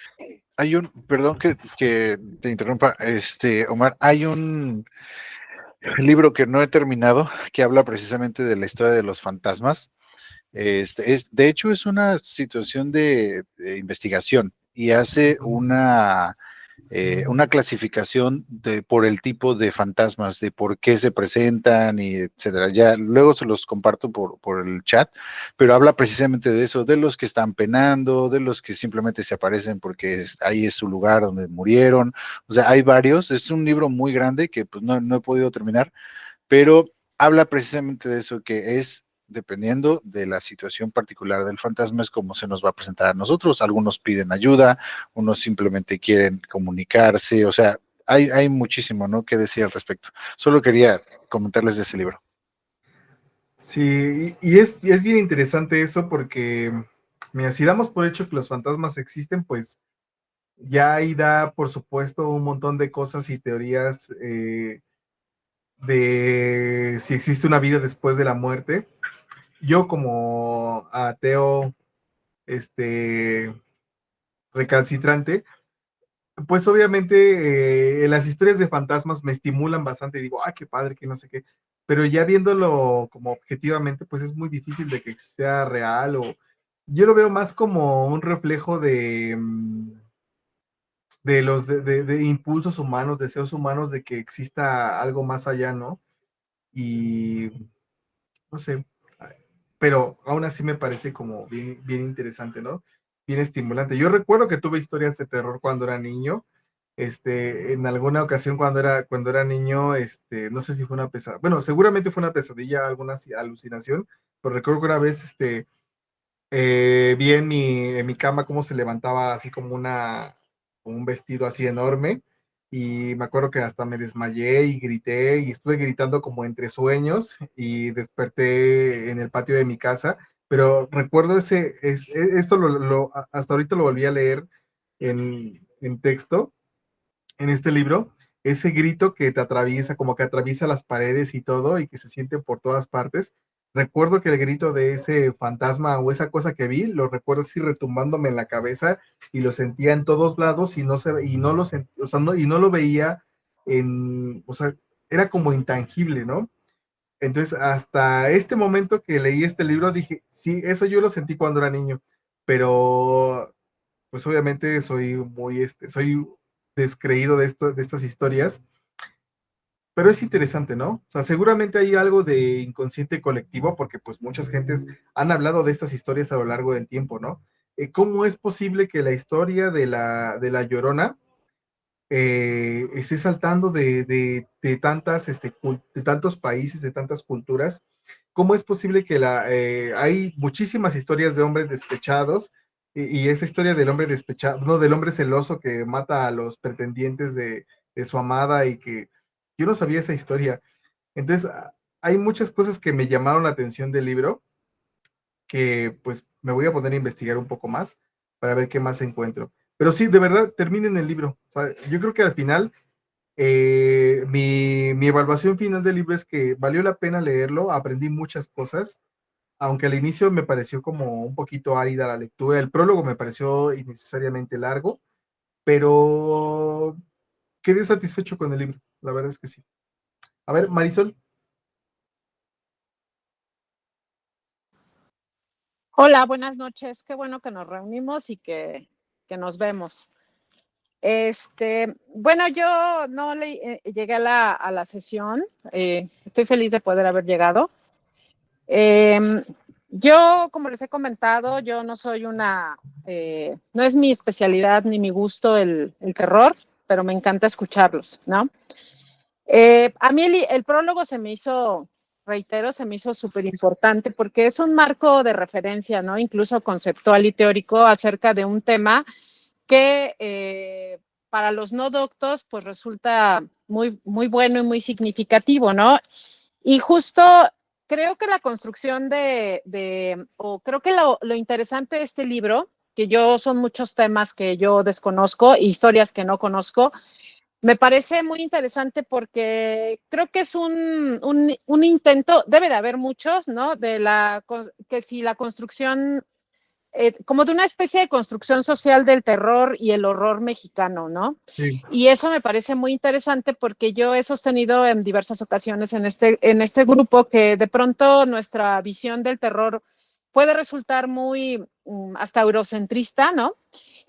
Perdón que te interrumpa, Omar, hay un libro que no he terminado que habla precisamente de la historia de los fantasmas. De hecho, es una situación de investigación y hace una clasificación por el tipo de fantasmas, de por qué se presentan y etcétera. Ya luego se los comparto por el chat, pero habla precisamente de eso, de los que están penando, de los que simplemente se aparecen porque ahí es su lugar donde murieron. O sea, hay varios. Es un libro muy grande que pues no he podido terminar, pero habla precisamente de eso, que es dependiendo de la situación particular del fantasma, es como se nos va a presentar a nosotros. Algunos piden ayuda, unos simplemente quieren comunicarse, o sea, hay muchísimo, ¿no?, que decir al respecto. Solo quería comentarles de ese libro. Sí, y es bien interesante eso porque, mira, si damos por hecho que los fantasmas existen, pues ya ahí da, por supuesto, un montón de cosas y teorías de si existe una vida después de la muerte. Yo como ateo, recalcitrante, pues obviamente las historias de fantasmas me estimulan bastante y digo, ay, qué padre, que no sé qué, pero ya viéndolo como objetivamente, pues es muy difícil de que sea real o yo lo veo más como un reflejo de impulsos humanos, deseos humanos de que exista algo más allá, ¿no? Y no sé, pero aún así me parece como bien, bien interesante, ¿no? Bien estimulante. Yo recuerdo que tuve historias de terror cuando era niño. En alguna ocasión cuando era niño, no sé si fue una pesadilla, bueno, seguramente fue una pesadilla, alguna alucinación, pero recuerdo que una vez, vi en mi cama cómo se levantaba así como un vestido así enorme y me acuerdo que hasta me desmayé y grité y estuve gritando como entre sueños y desperté en el patio de mi casa, pero recuerdo esto hasta ahorita lo volví a leer en texto en este libro, ese grito que te atraviesa, como que atraviesa las paredes y todo, y que se siente por todas partes. Recuerdo que el grito de ese fantasma o esa cosa que vi, lo recuerdo así retumbándome en la cabeza y lo sentía en todos lados y no lo o sea, y no lo veía o sea, era como intangible, ¿no? Entonces, hasta este momento que leí este libro, dije, sí, eso yo lo sentí cuando era niño, pero pues obviamente soy descreído de estas historias, pero es interesante, ¿no? O sea, seguramente hay algo de inconsciente colectivo, porque pues muchas gentes han hablado de estas historias a lo largo del tiempo, ¿no? ¿Cómo es posible que la historia de la Llorona esté saltando de tantas, de tantos países, de tantas culturas. ¿Cómo es posible que hay muchísimas historias de hombres despechados y esa historia del hombre despechado, no, del hombre celoso que mata a los pretendientes de su amada y que yo no sabía esa historia? Entonces, hay muchas cosas que me llamaron la atención del libro que pues me voy a poner a investigar un poco más para ver qué más encuentro. Pero sí, de verdad, terminen el libro. O sea, yo creo que al final, mi evaluación final del libro es que valió la pena leerlo, aprendí muchas cosas, aunque al inicio me pareció como un poquito árida la lectura. El prólogo me pareció innecesariamente largo, pero quedé satisfecho con el libro, la verdad es que sí. A ver, Marisol. Hola, buenas noches. Qué bueno que nos reunimos y que nos vemos. Bueno, yo no llegué a la sesión. Estoy feliz de poder haber llegado. Yo, como les he comentado, yo no soy no es mi especialidad ni mi gusto el terror, pero me encanta escucharlos, ¿no? A mí el prólogo se me hizo, reitero, se me hizo súper importante porque es un marco de referencia, ¿no? Incluso conceptual y teórico acerca de un tema que para los no doctos pues resulta muy, muy bueno y muy significativo, ¿no? Y justo creo que la construcción o creo que lo interesante de este libro, que son muchos temas que yo desconozco, historias que no conozco, me parece muy interesante porque creo que es un intento, debe de haber muchos, ¿no? Que si la construcción, como de una especie de construcción social del terror y el horror mexicano, ¿no? Sí. Y eso me parece muy interesante porque yo he sostenido en diversas ocasiones en este grupo que de pronto nuestra visión del terror puede resultar muy hasta eurocentrista, ¿no?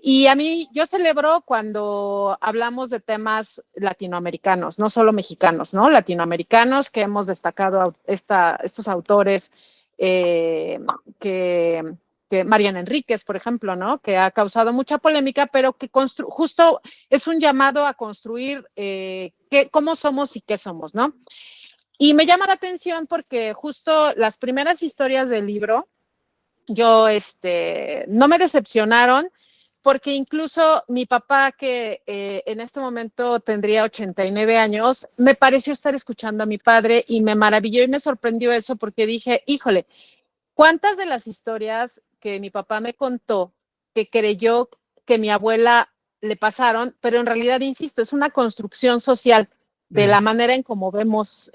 Y a mí, yo celebro cuando hablamos de temas latinoamericanos, no solo mexicanos, ¿no? Latinoamericanos que hemos destacado estos autores que Mariana Enríquez, por ejemplo, ¿no? Que ha causado mucha polémica, pero que justo es un llamado a construir cómo somos y qué somos, ¿no? Y me llama la atención porque justo las primeras historias del libro, no me decepcionaron, porque incluso mi papá, que en este momento tendría 89 años, me pareció estar escuchando a mi padre y me maravilló y me sorprendió eso porque dije, híjole, ¿cuántas de las historias que mi papá me contó que creyó que mi abuela le pasaron, pero en realidad, insisto, es una construcción social de la manera en cómo vemos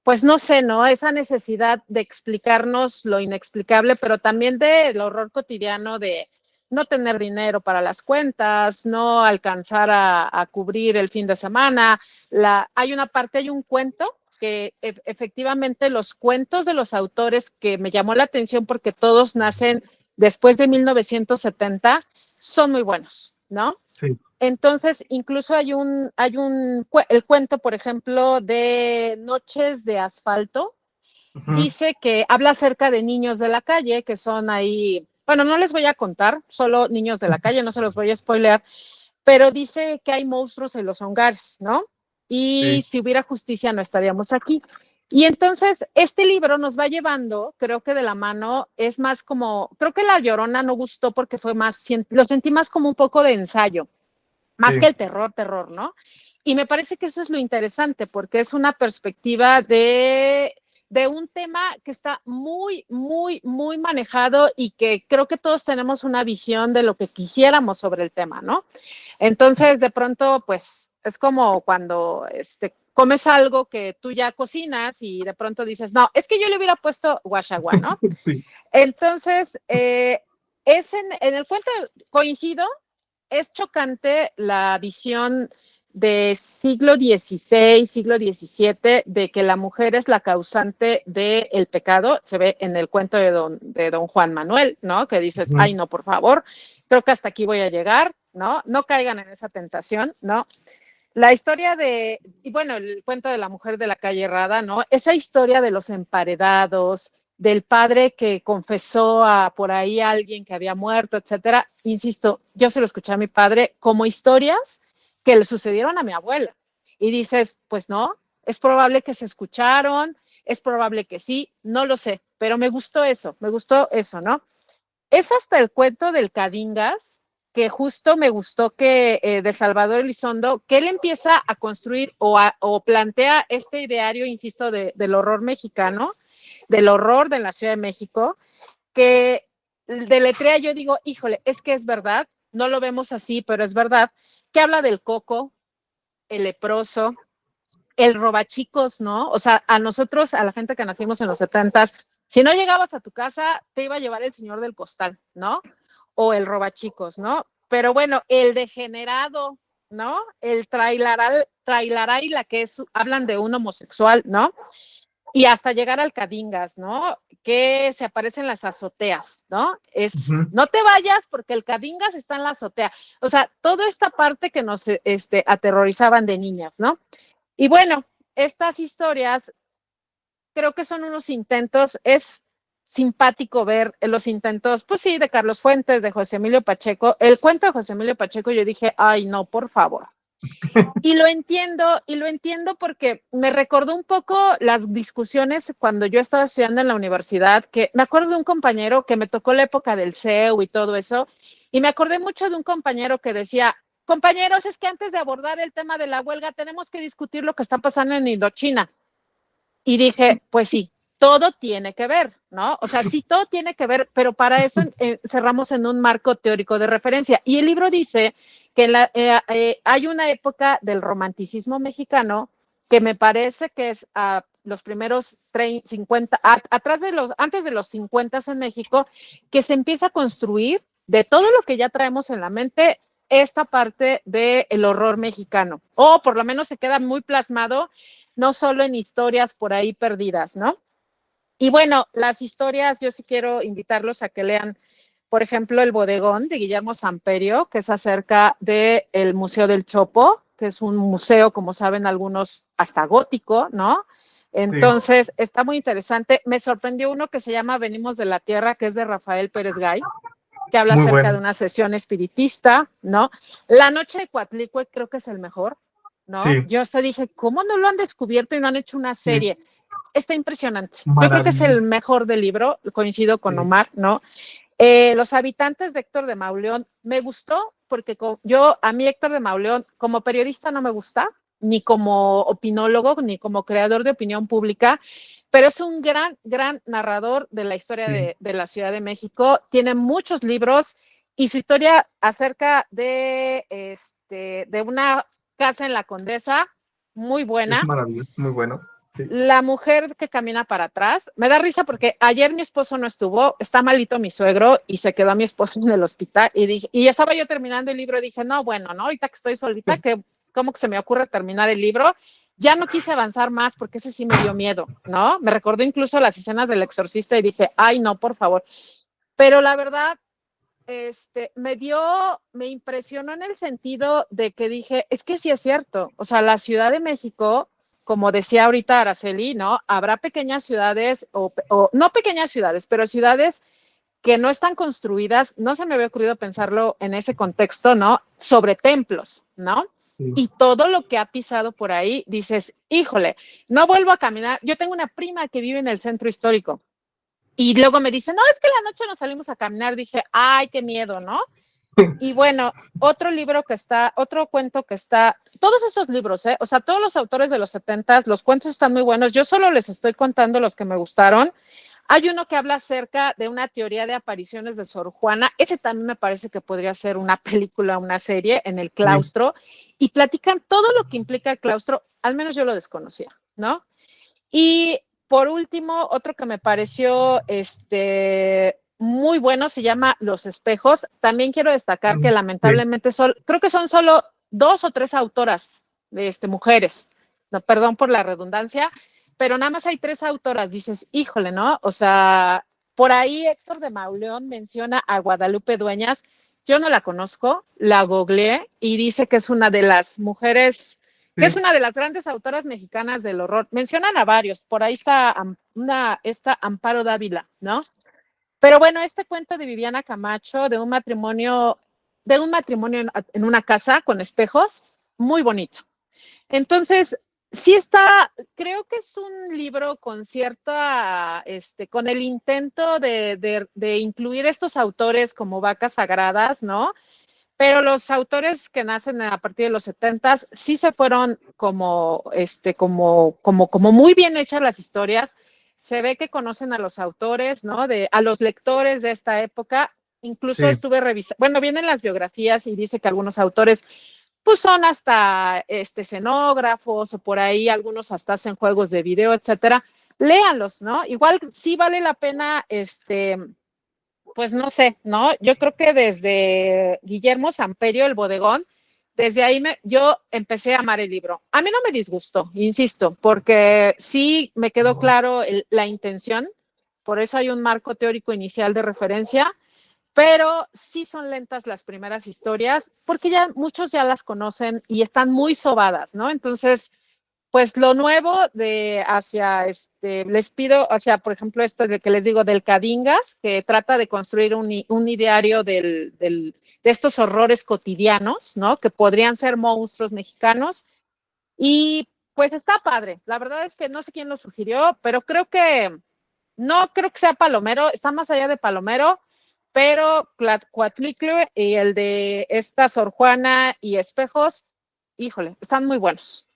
pues no sé, ¿no? Esa necesidad de explicarnos lo inexplicable, pero también del horror cotidiano de no tener dinero para las cuentas, no alcanzar a cubrir el fin de semana. Hay un cuento que efectivamente los cuentos de los autores que me llamó la atención porque todos nacen después de 1970 son muy buenos, ¿no? Sí. Entonces, incluso el cuento, por ejemplo, de Noches de Asfalto, dice que habla acerca de niños de la calle que son ahí, bueno, no les voy a contar, solo niños de la calle, no se los voy a spoilear, pero dice que hay monstruos en los hogares, ¿no? Y si hubiera justicia no estaríamos aquí. Y entonces este libro nos va llevando, creo que de la mano, es más como, creo que La Llorona no gustó porque lo sentí más como un poco de ensayo, más que el terror, ¿no? Y me parece que eso es lo interesante porque es una perspectiva de un tema que está muy, muy, muy manejado y que creo que todos tenemos una visión de lo que quisiéramos sobre el tema, ¿no? Entonces, de pronto, pues, es como cuando comes algo que tú ya cocinas y de pronto dices, no, es que yo le hubiera puesto guachagua, ¿no? Sí. Entonces, en el cuento, coincido, es chocante la visión de siglo XVI, siglo XVII, de que la mujer es la causante del pecado. Se ve en el cuento de don Juan Manuel, ¿no? Que dices, ay, no, por favor, creo que hasta aquí voy a llegar, ¿no? No caigan en esa tentación, ¿no? La historia y bueno, el cuento de la mujer de la calle Errada, ¿no? Esa historia de los emparedados, del padre que confesó por ahí a alguien que había muerto, etcétera. Insisto, yo se lo escuché a mi padre como historias que le sucedieron a mi abuela. Y dices, pues no, es probable que se escucharon, es probable que sí, no lo sé, pero me gustó eso, ¿no? Es hasta el cuento del Cadingas, que justo me gustó que de Salvador Elizondo, que él empieza a construir o plantea este ideario, insisto, del horror mexicano, del horror de la Ciudad de México, que deletrea, yo digo, híjole, es que es verdad, no lo vemos así, pero es verdad, que habla del coco, el leproso, el robachicos, ¿no? O sea, a nosotros, a la gente que nacimos en los 70s, si no llegabas a tu casa, te iba a llevar el señor del costal, ¿no? O el robachicos, ¿no? Pero bueno, el degenerado, ¿no? El trailaray, la que es, hablan de un homosexual, ¿no? Y hasta llegar al Cadingas, ¿no? Que se aparece en las azoteas, ¿no? No te vayas porque el Cadingas está en la azotea. O sea, toda esta parte que nos aterrorizaban de niñas, ¿no? Y bueno, estas historias creo que son unos intentos, es simpático ver los intentos, pues sí, de Carlos Fuentes, de José Emilio Pacheco. El cuento de José Emilio Pacheco, yo dije, ay, no, por favor. Y lo entiendo porque me recordó un poco las discusiones cuando yo estaba estudiando en la universidad, que me acuerdo de un compañero que me tocó la época del CEU y todo eso, y me acordé mucho de un compañero que decía, compañeros, es que antes de abordar el tema de la huelga tenemos que discutir lo que está pasando en Indochina. Y dije, pues sí, todo tiene que ver, ¿no? O sea, sí, todo tiene que ver, pero para eso cerramos en un marco teórico de referencia. Y el libro dice que hay una época del romanticismo mexicano que me parece que es los primeros 50, antes de los 50 en México, que se empieza a construir de todo lo que ya traemos en la mente esta parte del horror mexicano, o por lo menos se queda muy plasmado no solo en historias por ahí perdidas, ¿no? Y bueno, las historias, yo sí quiero invitarlos a que lean, por ejemplo, El Bodegón de Guillermo Samperio, que es acerca del Museo del Chopo, que es un museo, como saben algunos, hasta gótico, ¿no? Entonces, sí, está muy interesante. Me sorprendió uno que se llama Venimos de la Tierra, que es de Rafael Pérez Gay, que habla acerca de una sesión espiritista, ¿no? La Noche de Coatlicue creo que es el mejor, ¿no? Sí. Yo hasta dije, ¿cómo no lo han descubierto y no han hecho una serie? Sí. Está impresionante. Yo creo que es el mejor del libro, coincido con Omar, ¿no? Los habitantes de Héctor de Mauleón, me gustó porque a mí Héctor de Mauleón como periodista no me gusta, ni como opinólogo, ni como creador de opinión pública, pero es un gran narrador de la historia de la Ciudad de México, tiene muchos libros y su historia acerca de una casa en la Condesa, muy buena. Es maravilloso, muy bueno. Sí. La mujer que camina para atrás, me da risa porque ayer mi esposo no estuvo, está malito mi suegro y se quedó mi esposo en el hospital y estaba yo terminando el libro y dije, no, bueno, ¿no? Ahorita que estoy solita, ¿cómo que se me ocurre terminar el libro? Ya no quise avanzar más porque ese sí me dio miedo, ¿no? Me recordó incluso las escenas del Exorcista y dije, ay, no, por favor. Pero la verdad, me impresionó en el sentido de que dije, es que sí es cierto, o sea, la Ciudad de México, como decía ahorita Araceli, ¿no? Habrá pequeñas ciudades o no pequeñas ciudades, pero ciudades que no están construidas, no se me había ocurrido pensarlo en ese contexto, ¿no? Sobre templos, ¿no? Sí. Y todo lo que ha pisado por ahí, dices, híjole, no vuelvo a caminar. Yo tengo una prima que vive en el centro histórico y luego me dice, no, es que la noche nos salimos a caminar. Dije, ay, qué miedo, ¿no? Y bueno, otro cuento que está, todos esos libros, o sea, todos los autores de los 70s, los cuentos están muy buenos. Yo solo les estoy contando los que me gustaron. Hay uno que habla acerca de una teoría de apariciones de Sor Juana. Ese también me parece que podría ser una película, una serie en el claustro. Sí. Y platican todo lo que implica el claustro. Al menos yo lo desconocía, ¿no? Y por último, otro que me pareció muy bueno se llama Los Espejos. También quiero destacar que lamentablemente creo que son solo 2 o 3 autoras, mujeres. No, perdón por la redundancia, pero nada más hay 3 autoras. Dices, híjole, ¿no? O sea, por ahí Héctor de Mauleón menciona a Guadalupe Dueñas. Yo no la conozco, la googleé y dice que es una de las mujeres, que es una de las grandes autoras mexicanas del horror. Mencionan a varios, por ahí está esta Amparo Dávila, ¿no? Pero bueno, este cuento de Viviana Camacho, de un matrimonio en una casa con espejos, muy bonito. Entonces, sí está, creo que es un libro con cierta, con el intento de incluir estos autores como vacas sagradas, ¿no? Pero los autores que nacen a partir de los 70s sí se fueron como muy bien hechas las historias. Se ve que conocen a los autores, ¿no? A los lectores de esta época. Incluso Sí. estuve revisando, bueno, vienen las biografías y dice que algunos autores pues son hasta escenógrafos o por ahí algunos hasta hacen juegos de video, etcétera. Léanlos, ¿no? Igual sí vale la pena, pues no sé, ¿no? Yo creo que desde Guillermo Samperio, El Bodegón, desde ahí yo empecé a amar el libro. A mí no me disgustó, insisto, porque sí me quedó claro la intención, por eso hay un marco teórico inicial de referencia, pero sí son lentas las primeras historias, porque ya muchos ya las conocen y están muy sobadas, ¿no? Entonces, pues lo nuevo de hacia, les pido hacia, por ejemplo, esto de que les digo del Cadingas, que trata de construir un ideario de estos horrores cotidianos, ¿no? Que podrían ser monstruos mexicanos. Y pues está padre. La verdad es que no sé quién lo sugirió, pero no creo que sea Palomero, está más allá de Palomero, pero Coatlicue y el de esta Sor Juana y Espejos, híjole, están muy buenos.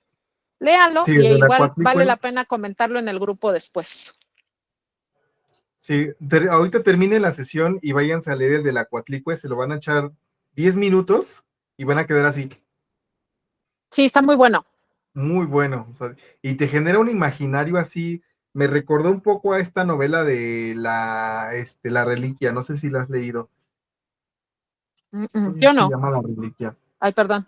Léanlo Sí, y de la igual vale Coatlicue. la pena comentarlo en el grupo después. Sí, ahorita termine la sesión y váyanse a leer el de la Coatlicue, se lo van a echar 10 minutos y van a quedar así, Sí, está muy bueno. muy bueno. O sea, y te genera un imaginario así. Me recordó un poco a esta novela de la Reliquia, no sé si la has leído. Yo Se no. llama La Reliquia. Ay, perdón.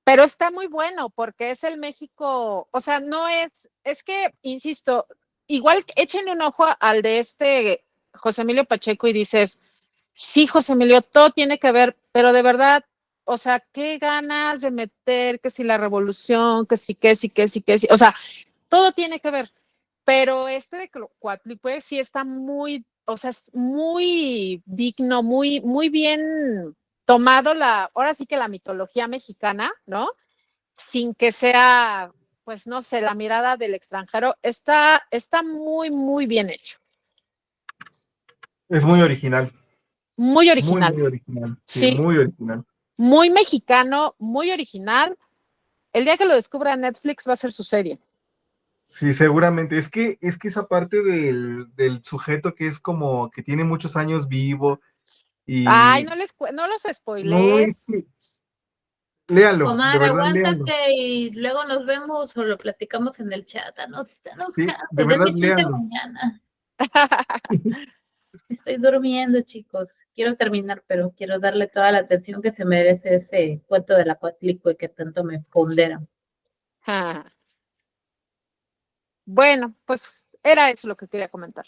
Pero está muy bueno porque es el México, o sea, no es que, insisto, igual échenle un ojo al de José Emilio Pacheco y dices, sí, José Emilio, todo tiene que ver, pero de verdad, o sea, qué ganas de meter, que si la revolución, que sí, o sea, todo tiene que ver, pero de Coatlicue sí está muy, o sea, es muy digno, muy bien tomado ahora sí que la mitología mexicana, ¿no? Sin que sea, pues no sé, la mirada del extranjero, está muy bien hecho. Es muy original, Muy muy, original. muy original. Sí, Sí, muy original. muy mexicano, muy original. El día que lo descubra Netflix va a ser su serie. Sí, seguramente. Es que esa parte del sujeto que es como que tiene muchos años vivo Ay, y no los no, spoilees. léanlo, de Omar, verdad léanlo. aguántate y luego nos vemos o lo platicamos en el chat. No, se está Sí, enojado. de verdad Denme chance léanlo. mañana. Estoy durmiendo, chicos. Quiero terminar, pero quiero darle toda la atención que se merece ese cuento de la Coatlicue que tanto me pondera. Bueno, pues era eso lo que quería comentar.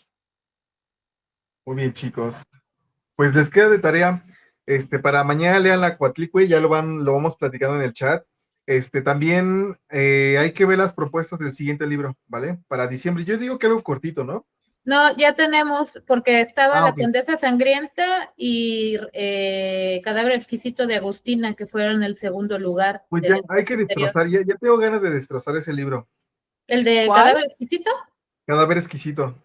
Muy bien, chicos. Pues les queda de tarea, para mañana lean la Coatlicue, ya lo vamos platicando en el chat. También hay que ver las propuestas del siguiente libro, ¿vale? Para diciembre. Yo digo que algo cortito, ¿no? No, ya tenemos, porque estaba Ah, La ok. Condesa Sangrienta y Cadáver Exquisito de Agustina, que fueron el segundo lugar Pues ya del hay que espacio anterior. destrozar, ya tengo ganas de destrozar ese libro. ¿El de ¿Cuál? Cadáver Exquisito? Cadáver Exquisito.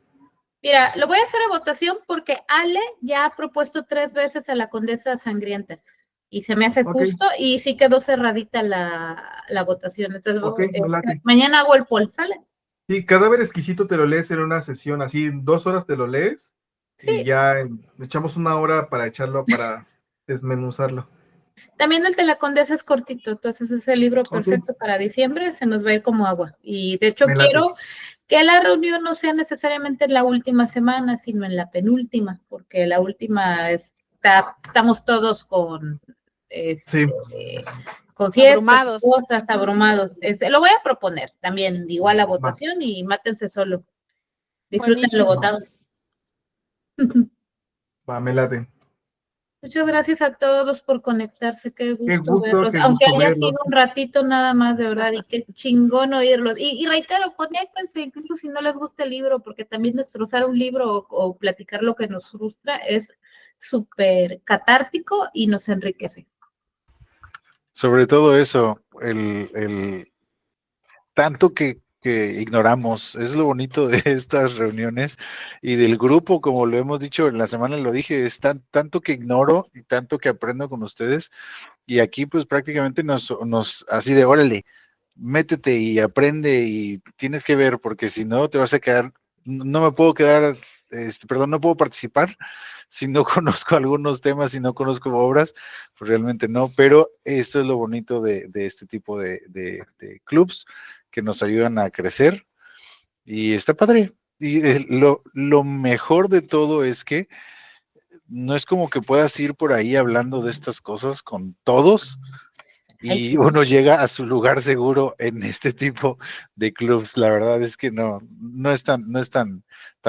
Mira, lo voy a hacer a votación porque Ale ya ha propuesto 3 veces a La Condesa Sangrienta y se me hace Ok, justo y sí quedó cerradita la votación. Entonces, ok, me late. mañana hago el poll, ¿sale? Sí, Cadáver Exquisito te lo lees en una sesión, así 2 horas te lo lees y Sí, ya echamos 1 hora para echarlo, para desmenuzarlo. también el de La Condesa es cortito, entonces es el libro Ok, perfecto para diciembre, se nos va a ir como agua. Y de hecho me late. quiero que la reunión no sea necesariamente en la última semana, sino en la penúltima, porque la última estamos todos Sí, con fiestas y Abrumados. cosas, abrumados. Lo voy a proponer también, igual a va, votación y mátense solo. Disfruten lo Buenísimo. votado. va, me late. Muchas gracias a todos por conectarse, Qué verlos, qué aunque gusto haya verlos. sido un ratito nada más, de verdad, y qué chingón oírlos. Y reitero, conéctense, incluso si no les gusta el libro, porque también destrozar un libro o platicar lo que nos frustra es súper catártico y nos enriquece. Sobre todo eso, el tanto que ignoramos, es lo bonito de estas reuniones y del grupo, como lo hemos dicho en la semana, lo dije, es tanto que ignoro y tanto que aprendo con ustedes, y aquí pues prácticamente nos así de órale, métete y aprende y tienes que ver, porque si no te vas a quedar, no me puedo quedar, perdón, no puedo participar si no conozco algunos temas, si no conozco obras, pues realmente no, pero esto es lo bonito de este tipo de clubs que nos ayudan a crecer y está padre. Y lo mejor de todo es que no es como que puedas ir por ahí hablando de estas cosas con todos y uno llega a su lugar seguro en este tipo de clubs. La verdad es que no es tan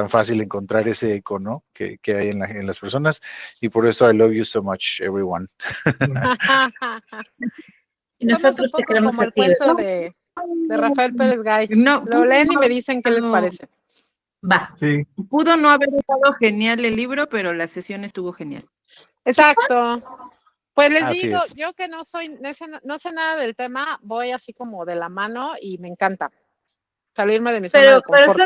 fácil encontrar ese eco, ¿no? que hay en las personas, y por eso I love you so much, everyone. Y Somos nosotros un te poco queremos como a el ti, cuento ¿verdad? de Rafael Pérez Gay. No, Lo leen y me dicen qué les no. parece. Va. Sí, Pudo no haber estado genial el libro, pero la sesión estuvo genial. Exacto. Pues les Así digo, es. yo que no sé nada del tema, voy así como de la mano y me encanta salirme de mi zona de confort.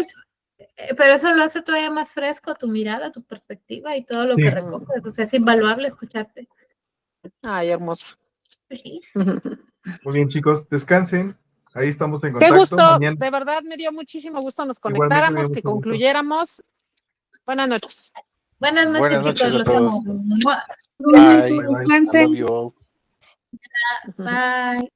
Pero eso lo hace todavía más fresco tu mirada, tu perspectiva y todo lo Sí. que recoges. O sea, es invaluable escucharte. Ay, hermosa. Sí. Muy bien, chicos, descansen. Ahí estamos en Qué contacto. gusto, Mañana de verdad me dio muchísimo gusto nos igualmente me conectáramos, dio que mucho gusto. concluyéramos. Buenas noches. Buenas noches, Buenas chicos. noches a Los todos. amo. ¡Mua! Bye. I love you all. Bye.